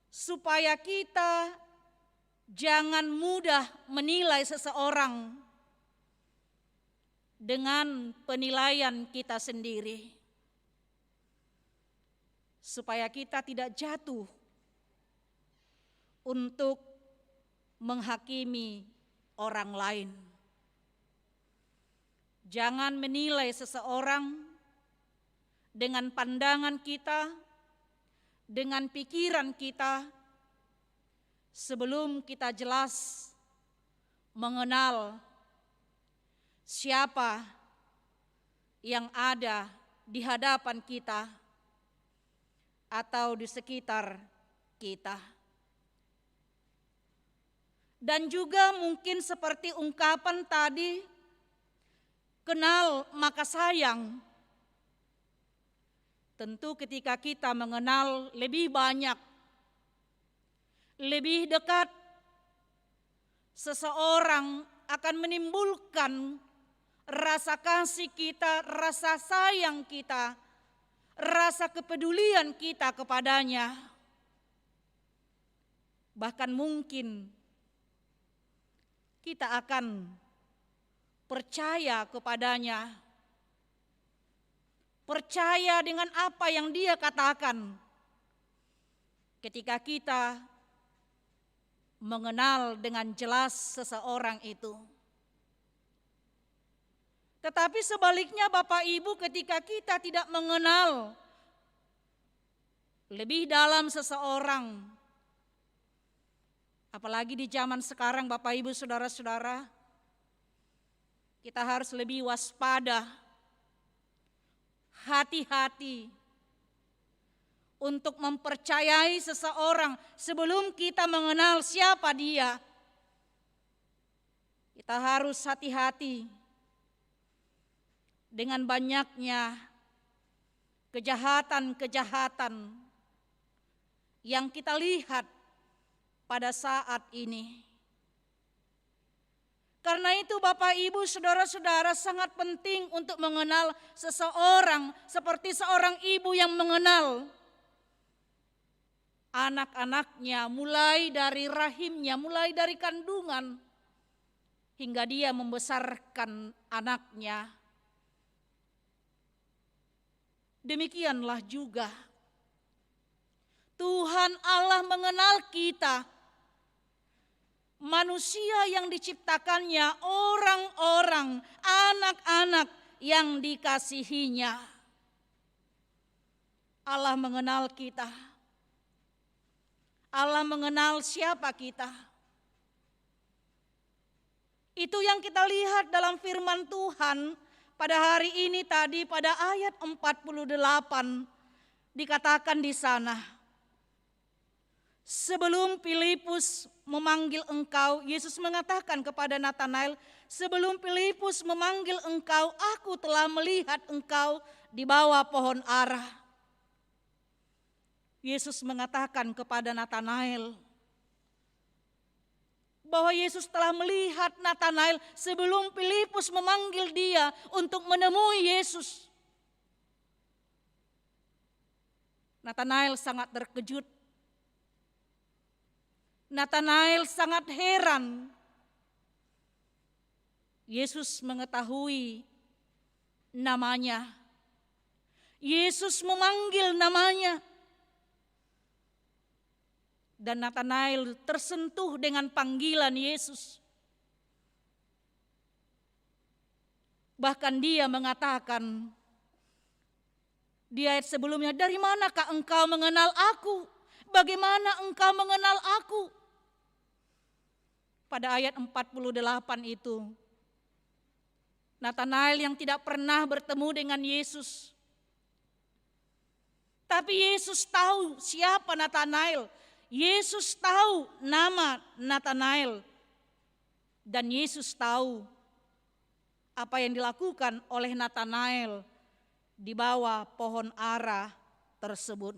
[SPEAKER 5] supaya kita jangan mudah menilai seseorang dengan penilaian kita sendiri, supaya kita tidak jatuh untuk menghakimi orang lain. Jangan menilai seseorang dengan pandangan kita, dengan pikiran kita, sebelum kita jelas mengenal siapa yang ada di hadapan kita atau di sekitar kita. Dan juga mungkin seperti ungkapan tadi, "Kenal maka sayang." Tentu ketika kita mengenal lebih banyak, lebih dekat, seseorang akan menimbulkan rasa kasih kita, rasa sayang kita, rasa kepedulian kita kepadanya. Bahkan mungkin kita akan percaya kepadanya. percaya dengan apa yang Dia katakan. Ketika kita mengenal dengan jelas seseorang itu. Tetapi sebaliknya Bapak Ibu, ketika kita tidak mengenal lebih dalam seseorang, apalagi di zaman sekarang Bapak Ibu Saudara-saudara, kita harus lebih waspada, hati-hati untuk mempercayai seseorang sebelum kita mengenal siapa dia. Kita harus hati-hati dengan banyaknya kejahatan-kejahatan yang kita lihat pada saat ini. Karena itu Bapak Ibu Saudara-saudara, sangat penting untuk mengenal seseorang seperti seorang ibu yang mengenal anak-anaknya, mulai dari rahimnya, mulai dari kandungan, hingga dia membesarkan anaknya. Demikianlah juga Tuhan Allah mengenal kita, manusia yang diciptakannya, orang-orang, anak-anak yang dikasihinya. Allah mengenal kita. Allah mengenal siapa kita. Itu yang kita lihat dalam firman Tuhan pada hari ini tadi pada ayat 48 dikatakan di sana. Sebelum Filipus memanggil engkau, Yesus mengatakan kepada Natanael, sebelum Filipus memanggil engkau, aku telah melihat engkau di bawah pohon ara. Yesus mengatakan kepada Natanael bahwa Yesus telah melihat Natanael sebelum Filipus memanggil dia untuk menemui Yesus. Natanael sangat terkejut. Natanael sangat heran. Yesus mengetahui namanya. Yesus memanggil namanya. Dan Natanael tersentuh dengan panggilan Yesus. Bahkan dia mengatakan di ayat sebelumnya, dari manakah engkau mengenal aku? Bagaimana engkau mengenal aku? Pada ayat 48 itu, Natanael yang tidak pernah bertemu dengan Yesus. Tapi Yesus tahu siapa Natanael. Yesus tahu nama Natanael. Dan Yesus tahu apa yang dilakukan oleh Natanael di bawah pohon ara tersebut.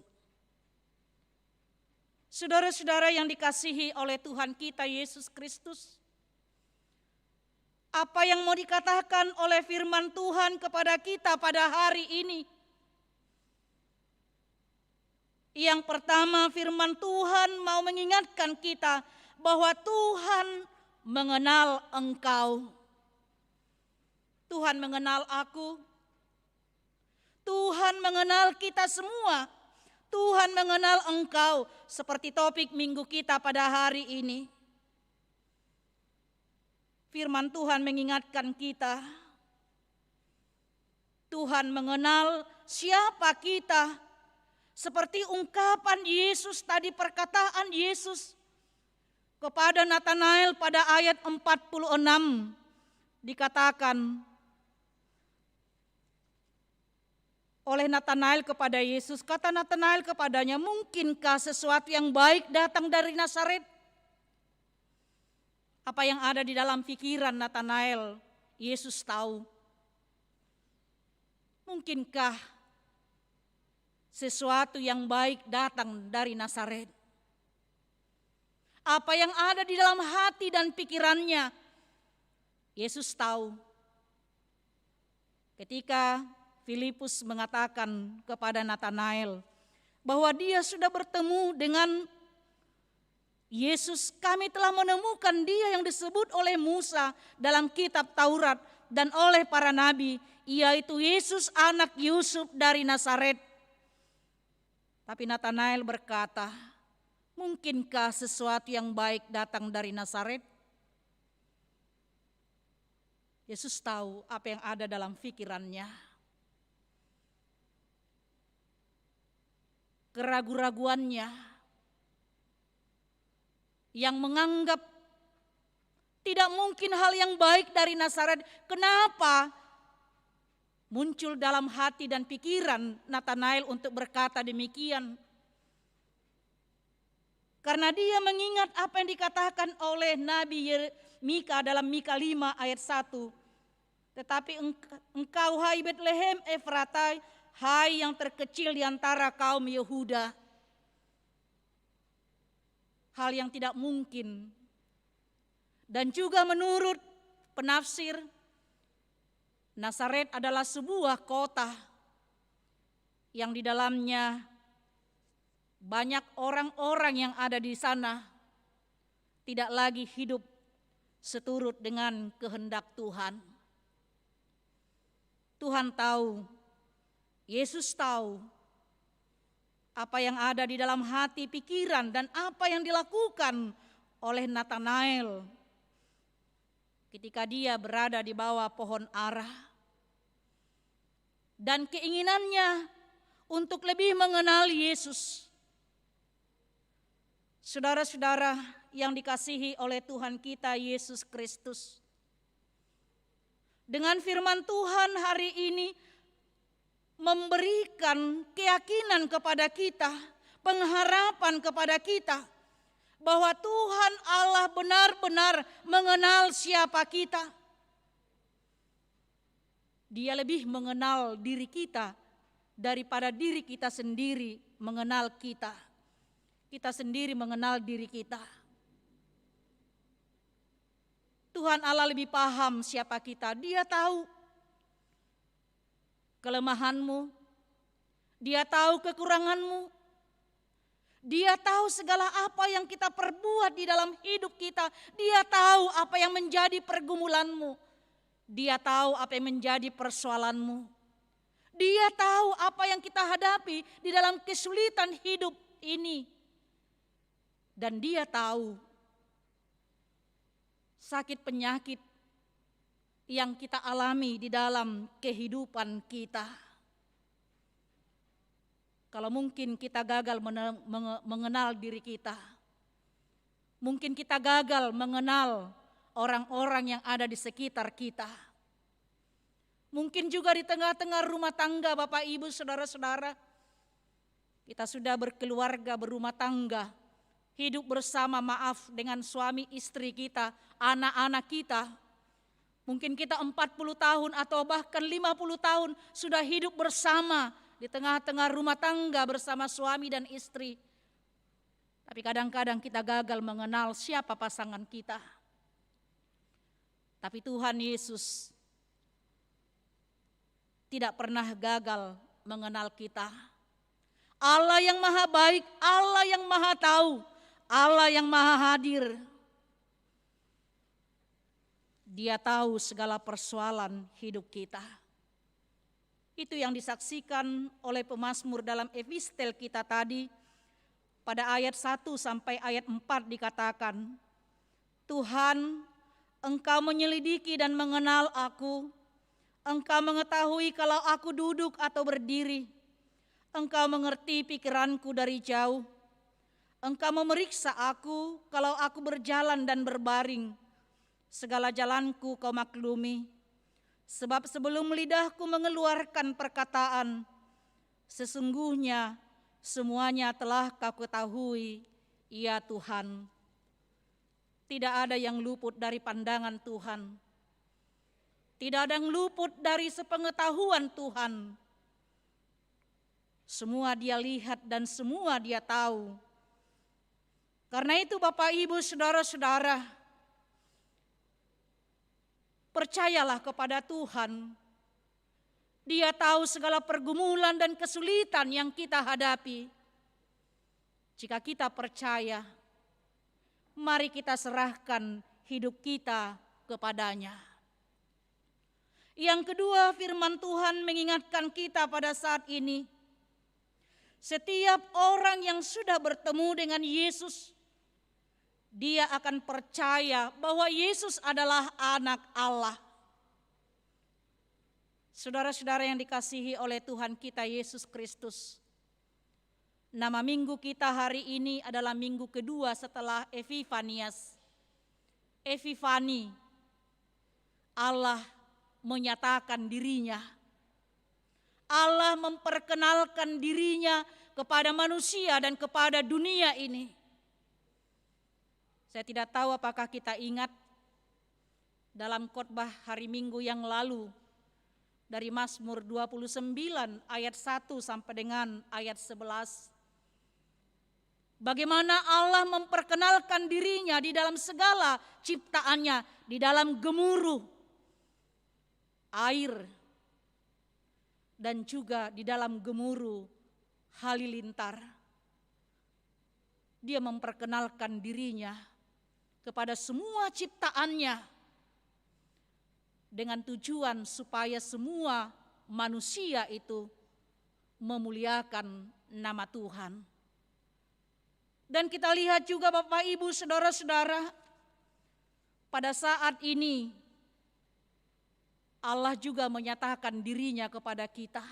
[SPEAKER 5] Saudara-saudara yang dikasihi oleh Tuhan kita Yesus Kristus, apa yang mau dikatakan oleh firman Tuhan kepada kita pada hari ini? Yang pertama, firman Tuhan mau mengingatkan kita bahwa Tuhan mengenal engkau. Tuhan mengenal aku. Tuhan mengenal kita semua. Tuhan mengenal engkau, seperti topik minggu kita pada hari ini. Firman Tuhan mengingatkan kita. Tuhan mengenal siapa kita. Seperti ungkapan Yesus tadi, perkataan Yesus kepada Natanael pada ayat 46 dikatakan oleh Natanael kepada Yesus, kata Natanael kepadanya, mungkinkah sesuatu yang baik datang dari Nazaret? Apa yang ada di dalam pikiran Natanael, Yesus tahu. Mungkinkah sesuatu yang baik datang dari Nazaret? Apa yang ada di dalam hati dan pikirannya, Yesus tahu. Ketika Filipus mengatakan kepada Natanael bahwa dia sudah bertemu dengan Yesus, kami telah menemukan dia yang disebut oleh Musa dalam kitab Taurat, dan oleh para nabi, yaitu Yesus anak Yusuf dari Nazaret. Tapi Natanael berkata, mungkinkah sesuatu yang baik datang dari Nazaret? Yesus tahu apa yang ada dalam pikirannya. Keraguan-raguannya yang menganggap tidak mungkin hal yang baik dari Nazaret. Kenapa muncul dalam hati dan pikiran Natanael untuk berkata demikian? Karena dia mengingat apa yang dikatakan oleh Nabi Mika dalam Mika 5 ayat 1. Tetapi engkau hai Betlehem Efratai, hai yang terkecil di antara kaum Yehuda. Hal yang tidak mungkin. Dan juga menurut penafsir, Nazaret adalah sebuah kota yang di dalamnya banyak orang-orang yang ada di sana tidak lagi hidup seturut dengan kehendak Tuhan. Tuhan tahu, Yesus tahu apa yang ada di dalam hati, pikiran, dan apa yang dilakukan oleh Natanael ketika dia berada di bawah pohon ara. Dan keinginannya untuk lebih mengenal Yesus. Saudara-saudara yang dikasihi oleh Tuhan kita Yesus Kristus. Dengan firman Tuhan hari ini memberikan keyakinan kepada kita, pengharapan kepada kita, bahwa Tuhan Allah benar-benar mengenal siapa kita. Dia lebih mengenal diri kita daripada diri kita sendiri mengenal kita. Kita sendiri mengenal diri kita. Tuhan Allah lebih paham siapa kita. Dia tahu kelemahanmu. Dia tahu kekuranganmu. Dia tahu segala apa yang kita perbuat di dalam hidup kita. Dia tahu apa yang menjadi pergumulanmu. Dia tahu apa yang menjadi persoalanmu. Dia tahu apa yang kita hadapi di dalam kesulitan hidup ini. Dan dia tahu sakit penyakit yang kita alami di dalam kehidupan kita. Kalau mungkin kita gagal mengenal diri kita, mungkin kita gagal mengenal orang-orang yang ada di sekitar kita. Mungkin juga di tengah-tengah rumah tangga Bapak Ibu Saudara-saudara, kita sudah berkeluarga, berumah tangga, hidup bersama dengan suami istri kita, anak-anak kita. Mungkin kita 40 tahun atau bahkan 50 tahun sudah hidup bersama di tengah-tengah rumah tangga bersama suami dan istri. Tapi kadang-kadang kita gagal mengenal siapa pasangan kita. Tapi Tuhan Yesus tidak pernah gagal mengenal kita. Allah yang maha baik, Allah yang maha tahu, Allah yang maha hadir. Dia tahu segala persoalan hidup kita. Itu yang disaksikan oleh pemazmur dalam epistel kita tadi. Pada ayat 1 sampai ayat 4 dikatakan, Tuhan, Engkau menyelidiki dan mengenal aku. Engkau mengetahui kalau aku duduk atau berdiri. Engkau mengerti pikiranku dari jauh. Engkau memeriksa aku kalau aku berjalan dan berbaring. Segala jalanku kau maklumi. Sebab sebelum lidahku mengeluarkan perkataan, sesungguhnya semuanya telah kau ketahui, ya Tuhan. Tidak ada yang luput dari pandangan Tuhan. Tidak ada yang luput dari sepengetahuan Tuhan. Semua Dia lihat dan semua Dia tahu. Karena itu Bapak Ibu Saudara-saudara, percayalah kepada Tuhan. Dia tahu segala pergumulan dan kesulitan yang kita hadapi. Jika kita percaya, mari kita serahkan hidup kita kepadanya. Yang kedua, firman Tuhan mengingatkan kita pada saat ini, setiap orang yang sudah bertemu dengan Yesus, dia akan percaya bahwa Yesus adalah anak Allah. Saudara-saudara yang dikasihi oleh Tuhan kita Yesus Kristus, nama minggu kita hari ini adalah minggu kedua setelah Epifanias. Epifani, Allah menyatakan dirinya. Allah memperkenalkan dirinya kepada manusia dan kepada dunia ini. Saya tidak tahu apakah kita ingat dalam khotbah hari Minggu yang lalu dari Mazmur 29 ayat 1 sampai dengan ayat 11. Bagaimana Allah memperkenalkan dirinya di dalam segala ciptaannya, di dalam gemuruh air dan juga di dalam gemuruh halilintar. Dia memperkenalkan dirinya kepada semua ciptaannya dengan tujuan supaya semua manusia itu memuliakan nama Tuhan. Dan kita lihat juga Bapak Ibu Saudara-saudara, pada saat ini Allah juga menyatakan dirinya kepada kita.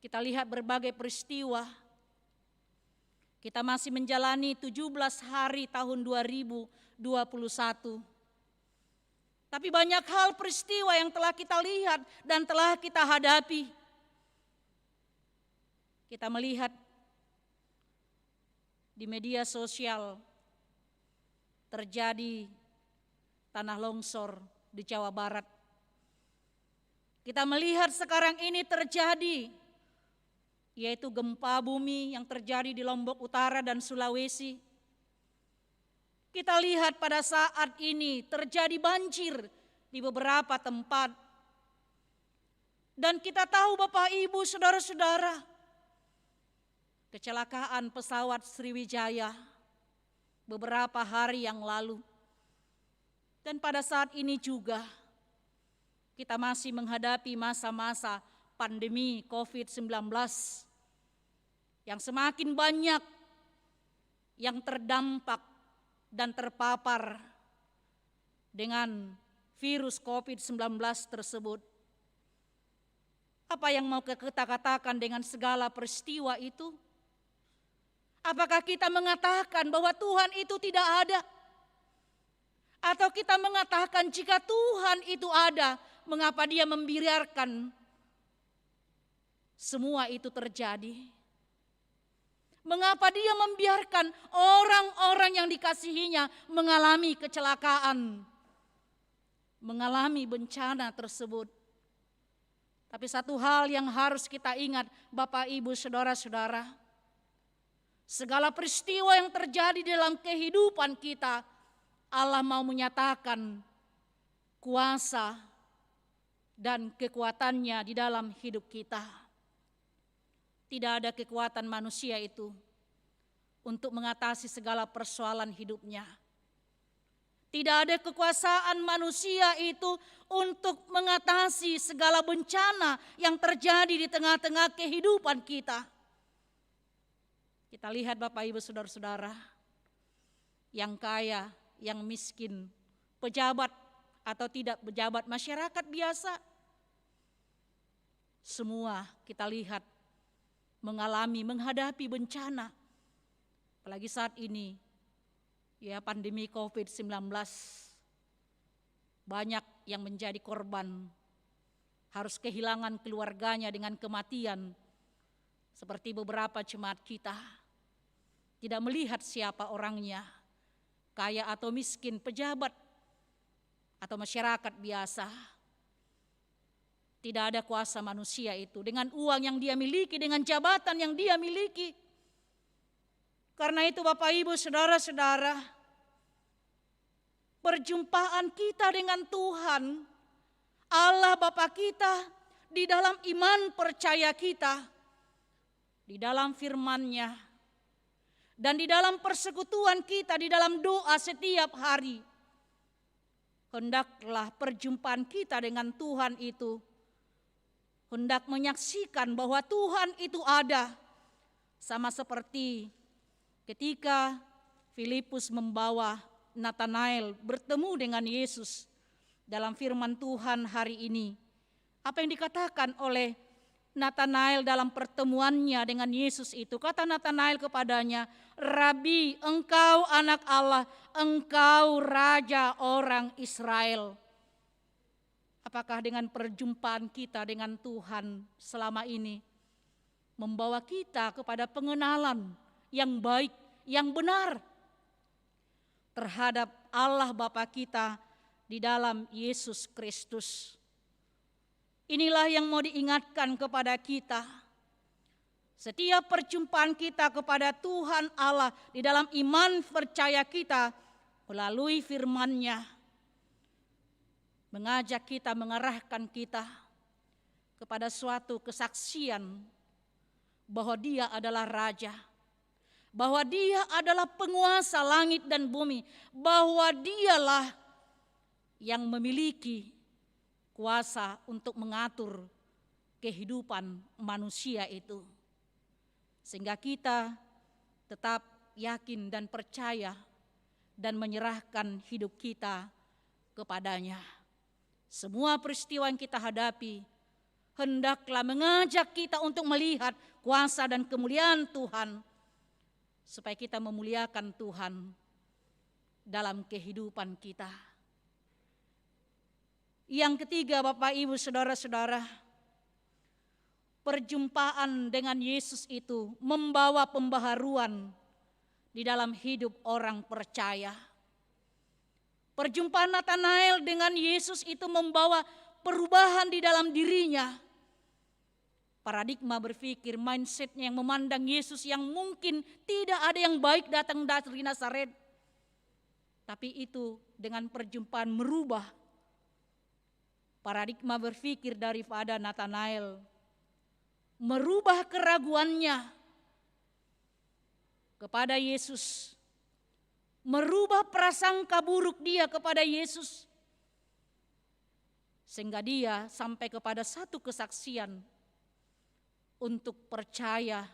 [SPEAKER 5] Kita lihat berbagai peristiwa. Kita masih menjalani 17 hari tahun 2021. Tapi banyak hal peristiwa yang telah kita lihat dan telah kita hadapi. Kita melihat di media sosial terjadi tanah longsor di Jawa Barat. Kita melihat sekarang ini terjadi, yaitu gempa bumi yang terjadi di Lombok Utara dan Sulawesi. Kita lihat pada saat ini terjadi banjir di beberapa tempat. Dan kita tahu Bapak Ibu Saudara-saudara, kecelakaan pesawat Sriwijaya beberapa hari yang lalu. Dan pada saat ini juga kita masih menghadapi masa-masa pandemi COVID-19 yang semakin banyak yang terdampak dan terpapar dengan virus COVID-19 tersebut. Apa yang mau kita katakan dengan segala peristiwa itu? Apakah kita mengatakan bahwa Tuhan itu tidak ada? Atau kita mengatakan jika Tuhan itu ada, mengapa Dia membiarkan semua itu terjadi? Mengapa Dia membiarkan orang-orang yang dikasihinya mengalami kecelakaan, mengalami bencana tersebut? Tapi satu hal yang harus kita ingat, Bapak, Ibu, Saudara-saudara, segala peristiwa yang terjadi dalam kehidupan kita, Allah mau menyatakan kuasa dan kekuatannya di dalam hidup kita. Tidak ada kekuatan manusia itu untuk mengatasi segala persoalan hidupnya. Tidak ada kekuasaan manusia itu untuk mengatasi segala bencana yang terjadi di tengah-tengah kehidupan kita. Kita lihat Bapak Ibu Saudara-saudara, yang kaya, yang miskin, pejabat atau tidak pejabat, masyarakat biasa, semua kita lihat menghadapi bencana. Apalagi saat ini, ya pandemi COVID-19, banyak yang menjadi korban, harus kehilangan keluarganya dengan kematian. Seperti beberapa jemaat kita, tidak melihat siapa orangnya, kaya atau miskin, pejabat atau masyarakat biasa. Tidak ada kuasa manusia itu dengan uang yang dia miliki, dengan jabatan yang dia miliki. Karena itu Bapak Ibu Saudara-saudara, perjumpaan kita dengan Tuhan, Allah Bapa kita, di dalam iman percaya kita, di dalam firman-Nya, dan di dalam persekutuan kita, di dalam doa setiap hari, hendaklah perjumpaan kita dengan Tuhan itu hendak menyaksikan bahwa Tuhan itu ada, sama seperti ketika Filipus membawa Natanael bertemu dengan Yesus dalam firman Tuhan hari ini. Apa yang dikatakan oleh Natanael dalam pertemuannya dengan Yesus itu? Kata Natanael kepadanya, "Rabi, engkau anak Allah, engkau raja orang Israel." Apakah dengan perjumpaan kita dengan Tuhan selama ini membawa kita kepada pengenalan yang baik, yang benar terhadap Allah Bapa kita di dalam Yesus Kristus? Inilah yang mau diingatkan kepada kita. Setiap perjumpaan kita kepada Tuhan Allah di dalam iman percaya kita melalui firman-Nya, mengajak kita, mengarahkan kita kepada suatu kesaksian bahwa Dia adalah Raja, bahwa Dia adalah penguasa langit dan bumi, bahwa Dialah yang memiliki kuasa untuk mengatur kehidupan manusia itu. Sehingga kita tetap yakin dan percaya dan menyerahkan hidup kita kepadanya. Semua peristiwa yang kita hadapi hendaklah mengajak kita untuk melihat kuasa dan kemuliaan Tuhan, supaya kita memuliakan Tuhan dalam kehidupan kita. Yang ketiga, Bapak Ibu Saudara-saudara, perjumpaan dengan Yesus itu membawa pembaharuan di dalam hidup orang percaya. Perjumpaan Natanael dengan Yesus itu membawa perubahan di dalam dirinya. Paradigma berpikir, mindsetnya yang memandang Yesus yang mungkin tidak ada yang baik datang dari Nazaret. Tapi itu dengan perjumpaan merubah paradigma berpikir daripada Natanael. Merubah keraguannya kepada Yesus. Merubah prasangka buruk dia kepada Yesus. Sehingga dia sampai kepada satu kesaksian untuk percaya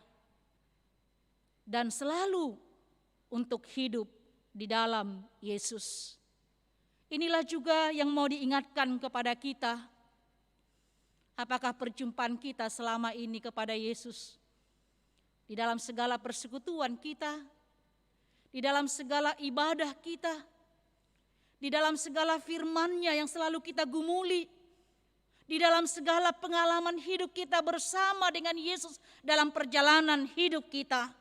[SPEAKER 5] dan selalu untuk hidup di dalam Yesus. Inilah juga yang mau diingatkan kepada kita. Apakah perjumpaan kita selama ini kepada Yesus di dalam segala persekutuan kita, di dalam segala ibadah kita, di dalam segala firman-Nya yang selalu kita gumuli, di dalam segala pengalaman hidup kita bersama dengan Yesus dalam perjalanan hidup kita.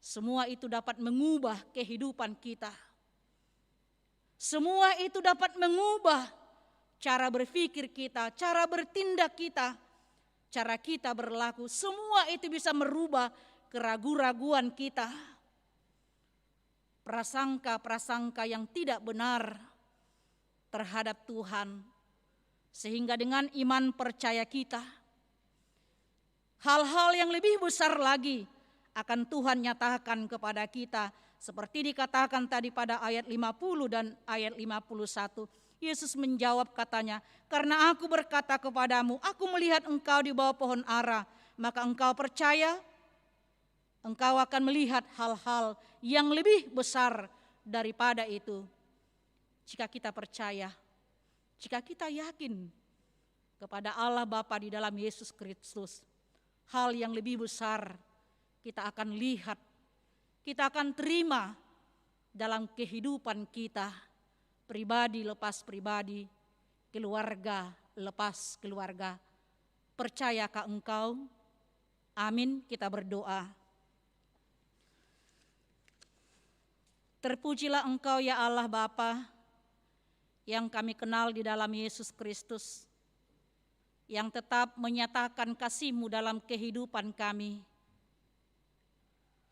[SPEAKER 5] Semua itu dapat mengubah kehidupan kita. Semua itu dapat mengubah cara berpikir kita, cara bertindak kita, cara kita berlaku. Semua itu bisa merubah keraguan-raguan kita. Prasangka-prasangka yang tidak benar terhadap Tuhan. Sehingga dengan iman percaya kita, hal-hal yang lebih besar lagi akan Tuhan nyatakan kepada kita. Seperti dikatakan tadi pada ayat 50 dan ayat 51. Yesus menjawab katanya, "Karena aku berkata kepadamu, aku melihat engkau di bawah pohon ara, maka engkau percaya, engkau akan melihat hal-hal yang lebih besar daripada itu." Jika kita percaya, jika kita yakin kepada Allah Bapa di dalam Yesus Kristus, hal yang lebih besar kita akan lihat, kita akan terima dalam kehidupan kita, pribadi lepas pribadi, keluarga lepas keluarga. Percayakah engkau? Amin, kita berdoa. Terpujilah Engkau ya Allah Bapa, yang kami kenal di dalam Yesus Kristus, yang tetap menyatakan kasih-Mu dalam kehidupan kami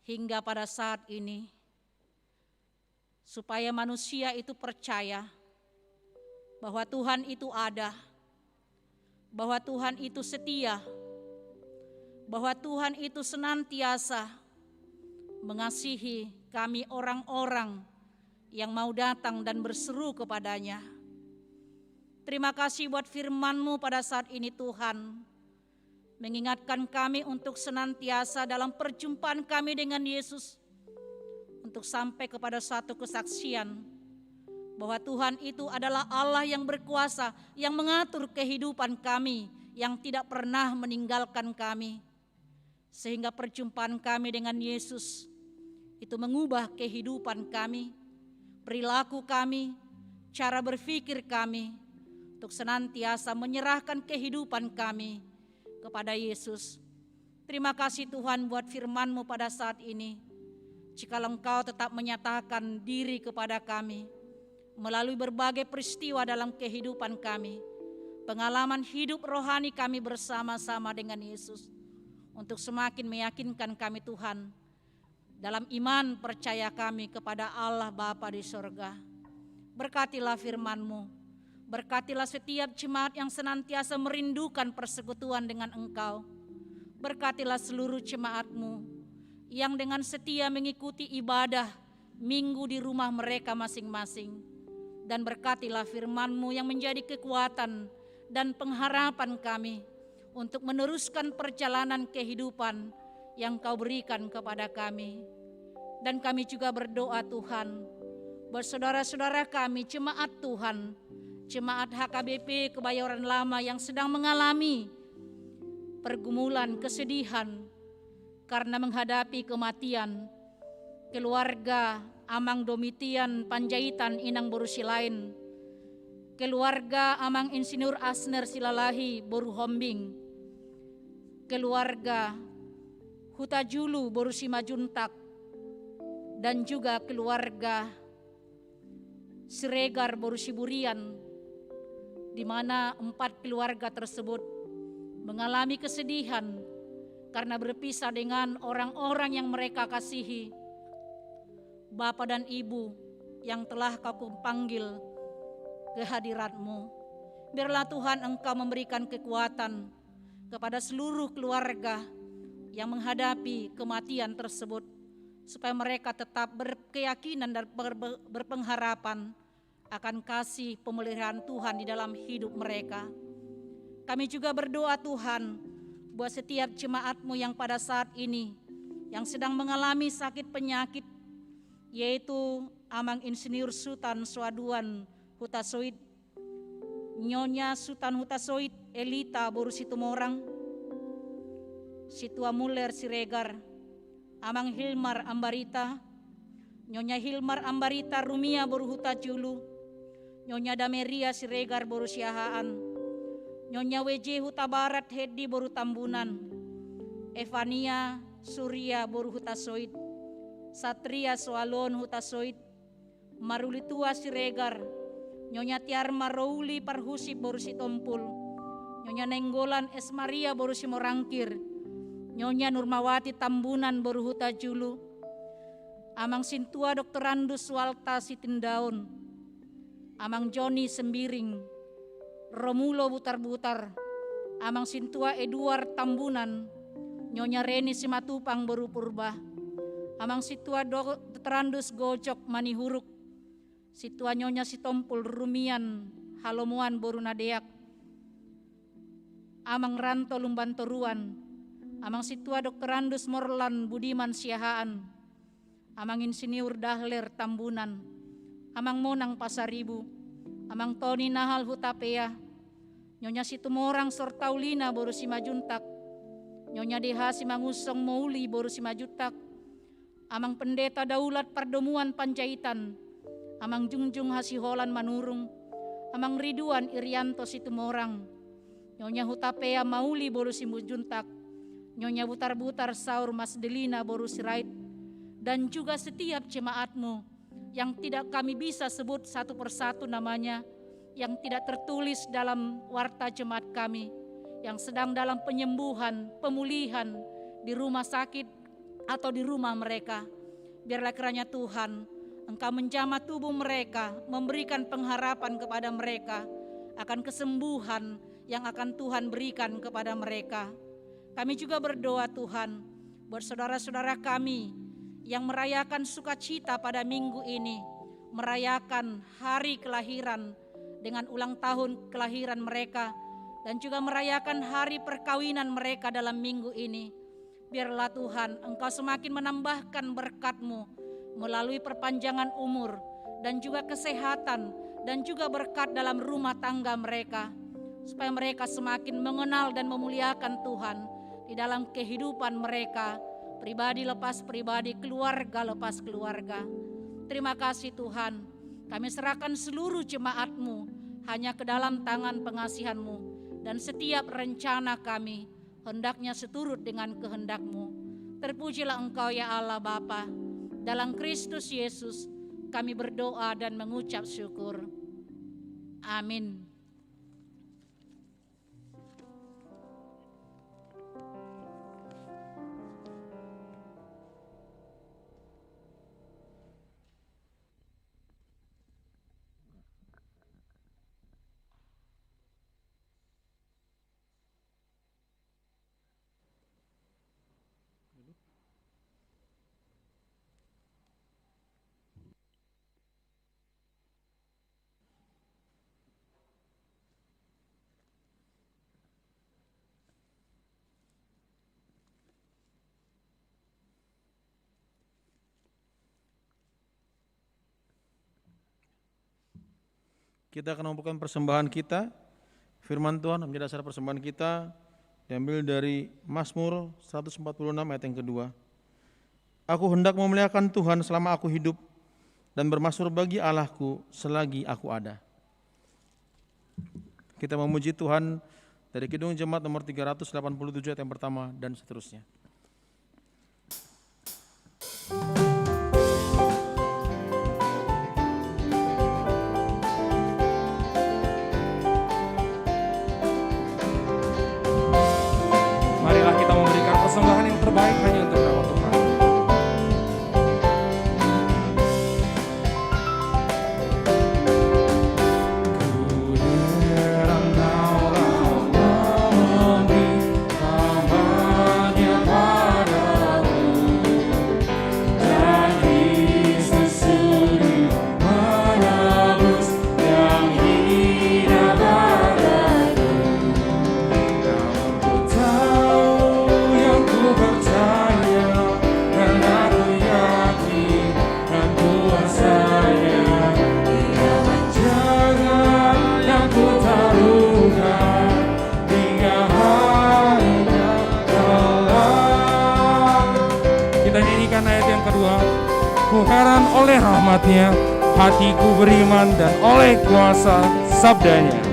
[SPEAKER 5] hingga pada saat ini, supaya manusia itu percaya bahwa Tuhan itu ada, bahwa Tuhan itu setia, bahwa Tuhan itu senantiasa mengasihi kami orang-orang yang mau datang dan berseru kepadanya. Terima kasih buat firman-Mu pada saat ini Tuhan, mengingatkan kami untuk senantiasa dalam perjumpaan kami dengan Yesus, untuk sampai kepada satu kesaksian bahwa Tuhan itu adalah Allah yang berkuasa, yang mengatur kehidupan kami, yang tidak pernah meninggalkan kami. Sehingga perjumpaan kami dengan Yesus itu mengubah kehidupan kami, perilaku kami, cara berpikir kami, untuk senantiasa menyerahkan kehidupan kami kepada Yesus. Terima kasih Tuhan buat firman-Mu pada saat ini. Jika Engkau tetap menyatakan diri kepada kami melalui berbagai peristiwa dalam kehidupan kami, pengalaman hidup rohani kami bersama-sama dengan Yesus, untuk semakin meyakinkan kami Tuhan dalam iman percaya kami kepada Allah Bapa di sorga. Berkatilah firman-Mu, berkatilah setiap jemaat yang senantiasa merindukan persekutuan dengan Engkau. Berkatilah seluruh jemaat-Mu yang dengan setia mengikuti ibadah minggu di rumah mereka masing-masing. Dan berkatilah firman-Mu yang menjadi kekuatan dan pengharapan kami untuk meneruskan perjalanan kehidupan yang Kau berikan kepada kami. Dan kami juga berdoa Tuhan, bersaudara-saudara kami, jemaat Tuhan, jemaat HKBP Kebayoran Lama yang sedang mengalami pergumulan, kesedihan karena menghadapi kematian, keluarga Amang Domitian Panjaitan Inang Boru Silain, keluarga Amang Insinyur Asner Silalahi Boru Hombing, keluarga Huta Julu Boru Simajuntak, dan juga keluarga Siregar Boru Siburian, di mana 4 keluarga tersebut mengalami kesedihan karena berpisah dengan orang-orang yang mereka kasihi, Bapa dan Ibu yang telah Kau panggil ke hadirat-Mu. Biarlah Tuhan Engkau memberikan kekuatan kepada seluruh keluarga yang menghadapi kematian tersebut, supaya mereka tetap berkeyakinan dan berpengharapan akan kasih pemeliharaan Tuhan di dalam hidup mereka. Kami juga berdoa Tuhan buat setiap jemaat-Mu yang pada saat ini yang sedang mengalami sakit penyakit, yaitu Amang Insinyur Sultan Swaduan Hutasoid, Nyonya Sultan Hutasoid Elita Boru Situmorang, Situa Muller Siregar, Amang Hilmar Ambarita, Nyonya Hilmar Ambarita Rumia Boru Huta Julu, Nyonya Dameria Siregar Boru Siahaan, Nyonya WJ Huta Barat Hedi Boru Tambunan, Evania Surya Boru Hutasoid, Satria Soalon Hutasoid, Marulitua Siregar, Nyonya Tiarma Rouli Parhusi Boru Sitompul, Nyonya Nenggolan Esmaria Boru Simorangkir, Nyonya Nurmawati Tambunan Boru Huta Julu, Amang Sintua Dr. Randus Walta Sitindaun, Amang Joni Sembiring, Romulo Butar-Butar, Amang Sintua Eduard Tambunan, Nyonya Reni Simatupang Boru Purba, Amang Situa Dr. Randus Gojok Manihuruk, Situa Nyonya Sitompul Rumian Halomuan Boru Nadeak, Amang Ranto Lumbantoruan, Amang Situa Dr. Randus Morlan Budiman Siahaan, Amang Insinyur Dahler Tambunan, Amang Monang Pasaribu, Amang Tony Nahal Hutapea, Nyonya Situmorang Sortaulina Boru Simajuntak, Nyonya Deha Simangusong Mouli Boru Simajutak, Amang Pendeta Daulat Pardomuan Panjaitan, Amang Jungjung Hasiholan Manurung, Amang Ridwan Irianto Situmorang, Nyonya Hutapea Mauli Boru Simujuntak, Nyonya Butar-Butar Saur Mas Delina Boru Sirait, dan juga setiap jemaat-Mu yang tidak kami bisa sebut satu persatu namanya, yang tidak tertulis dalam warta jemaat kami, yang sedang dalam penyembuhan, pemulihan di rumah sakit atau di rumah mereka. Biarlah kiranya Tuhan Engkau menjamah tubuh mereka, memberikan pengharapan kepada mereka akan kesembuhan yang akan Tuhan berikan kepada mereka. Kami juga berdoa Tuhan buat saudara-saudara kami yang merayakan sukacita pada minggu ini, merayakan hari kelahiran dengan ulang tahun kelahiran mereka dan juga merayakan hari perkawinan mereka dalam minggu ini. Biarlah Tuhan Engkau semakin menambahkan berkat-Mu melalui perpanjangan umur dan juga kesehatan dan juga berkat dalam rumah tangga mereka, supaya mereka semakin mengenal dan memuliakan Tuhan di dalam kehidupan mereka, pribadi lepas pribadi, keluarga lepas keluarga. Terima kasih Tuhan, kami serahkan seluruh jemaat-Mu hanya ke dalam tangan pengasihan-Mu, dan setiap rencana kami hendaknya seturut dengan kehendak-Mu. Terpujilah Engkau ya Allah Bapa. Dalam Kristus Yesus kami berdoa dan mengucap syukur. Amin.
[SPEAKER 2] Kita akan membuka persembahan kita. Firman Tuhan menjadi dasar persembahan kita, diambil dari Mazmur 146 ayat yang kedua. Aku hendak memuliakan Tuhan selama aku hidup, dan bermasmur bagi Allahku selagi aku ada. Kita memuji Tuhan dari Kidung Jemaat nomor 387 ayat yang pertama dan seterusnya.
[SPEAKER 3] Marilah kita memberikan persembahan yang terbaik hanya untuk nama Tuhan. Ku heran oleh rahmat-Nya, hatiku beriman dan oleh kuasa sabdanya.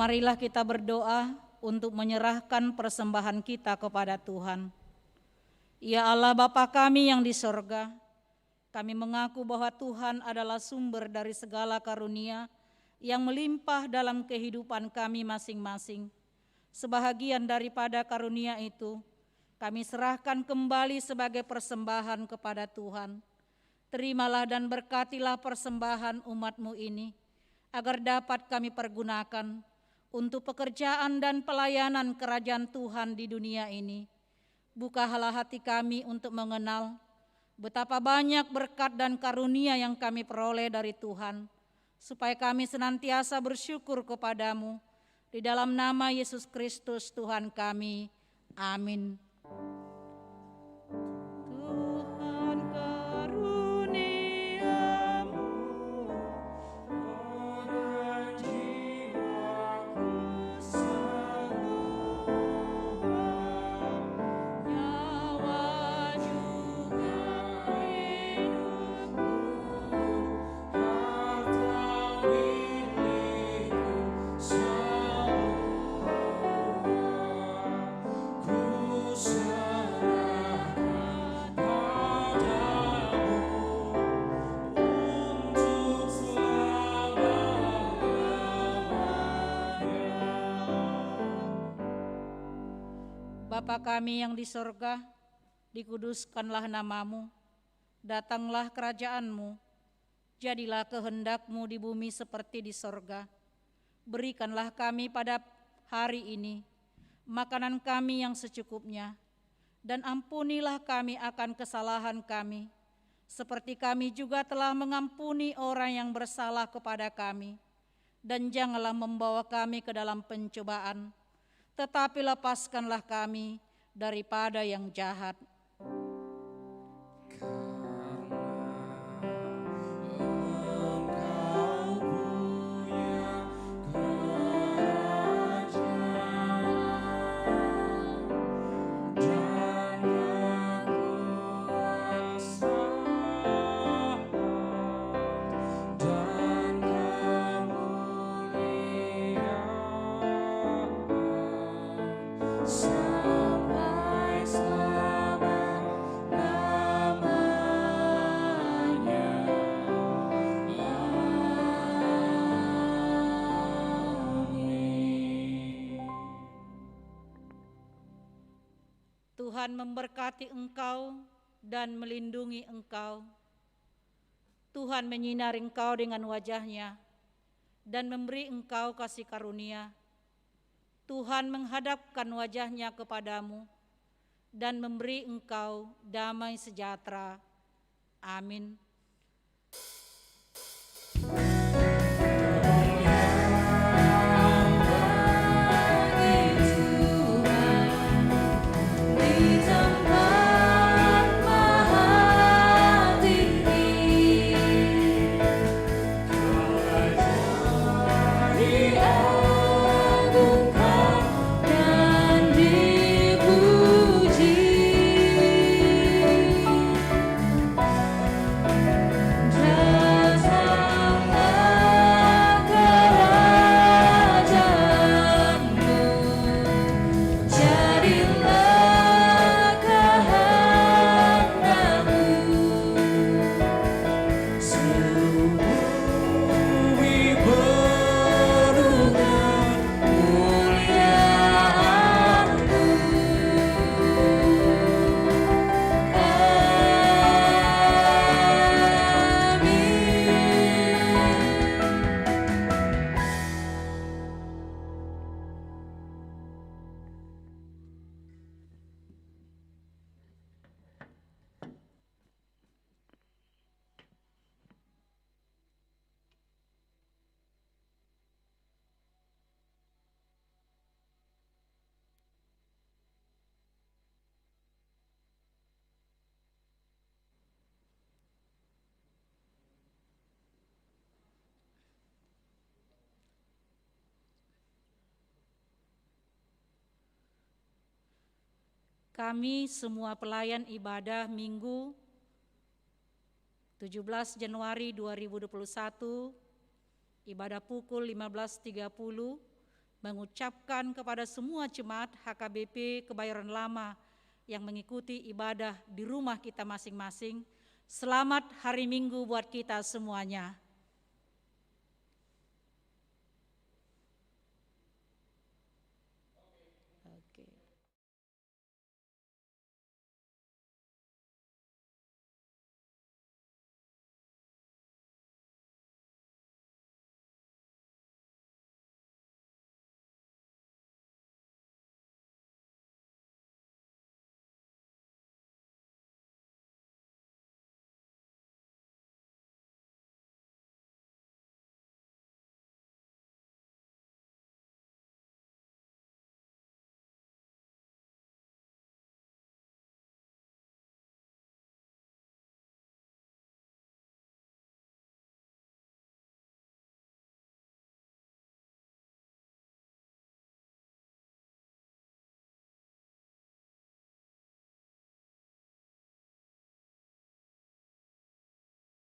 [SPEAKER 5] Marilah kita berdoa untuk menyerahkan persembahan kita kepada Tuhan. Ya Allah Bapa kami yang di sorga, kami mengaku bahwa Tuhan adalah sumber dari segala karunia yang melimpah dalam kehidupan kami masing-masing. Sebahagian daripada karunia itu, kami serahkan kembali sebagai persembahan kepada Tuhan. Terimalah dan berkatilah persembahan umat-Mu ini, agar dapat kami pergunakan untuk pekerjaan dan pelayanan kerajaan Tuhan di dunia ini. Bukalah hati kami untuk mengenal betapa banyak berkat dan karunia yang kami peroleh dari Tuhan, supaya kami senantiasa bersyukur kepadamu. Di dalam nama Yesus Kristus Tuhan kami. Amin. Tuhan karunia Bapa kami yang di sorga, dikuduskanlah namamu, datanglah kerajaanmu, jadilah kehendak-Mu di bumi seperti di sorga. Berikanlah kami pada hari ini makanan kami yang secukupnya, dan ampunilah kami akan kesalahan kami, seperti kami juga telah mengampuni orang yang bersalah kepada kami. Dan janganlah membawa kami ke dalam pencobaan, tetapi lepaskanlah kami daripada yang jahat. Tuhan memberkati engkau dan melindungi engkau. Tuhan menyinari engkau dengan wajah-Nya dan memberi engkau kasih karunia. Tuhan menghadapkan wajah-Nya kepadamu dan memberi engkau damai sejahtera. Amin. Kami semua pelayan ibadah Minggu 17 Januari 2021, ibadah pukul 15.30, mengucapkan kepada semua jemaat HKBP Kebayoran Lama yang mengikuti ibadah di rumah kita masing-masing, selamat hari Minggu buat kita semuanya.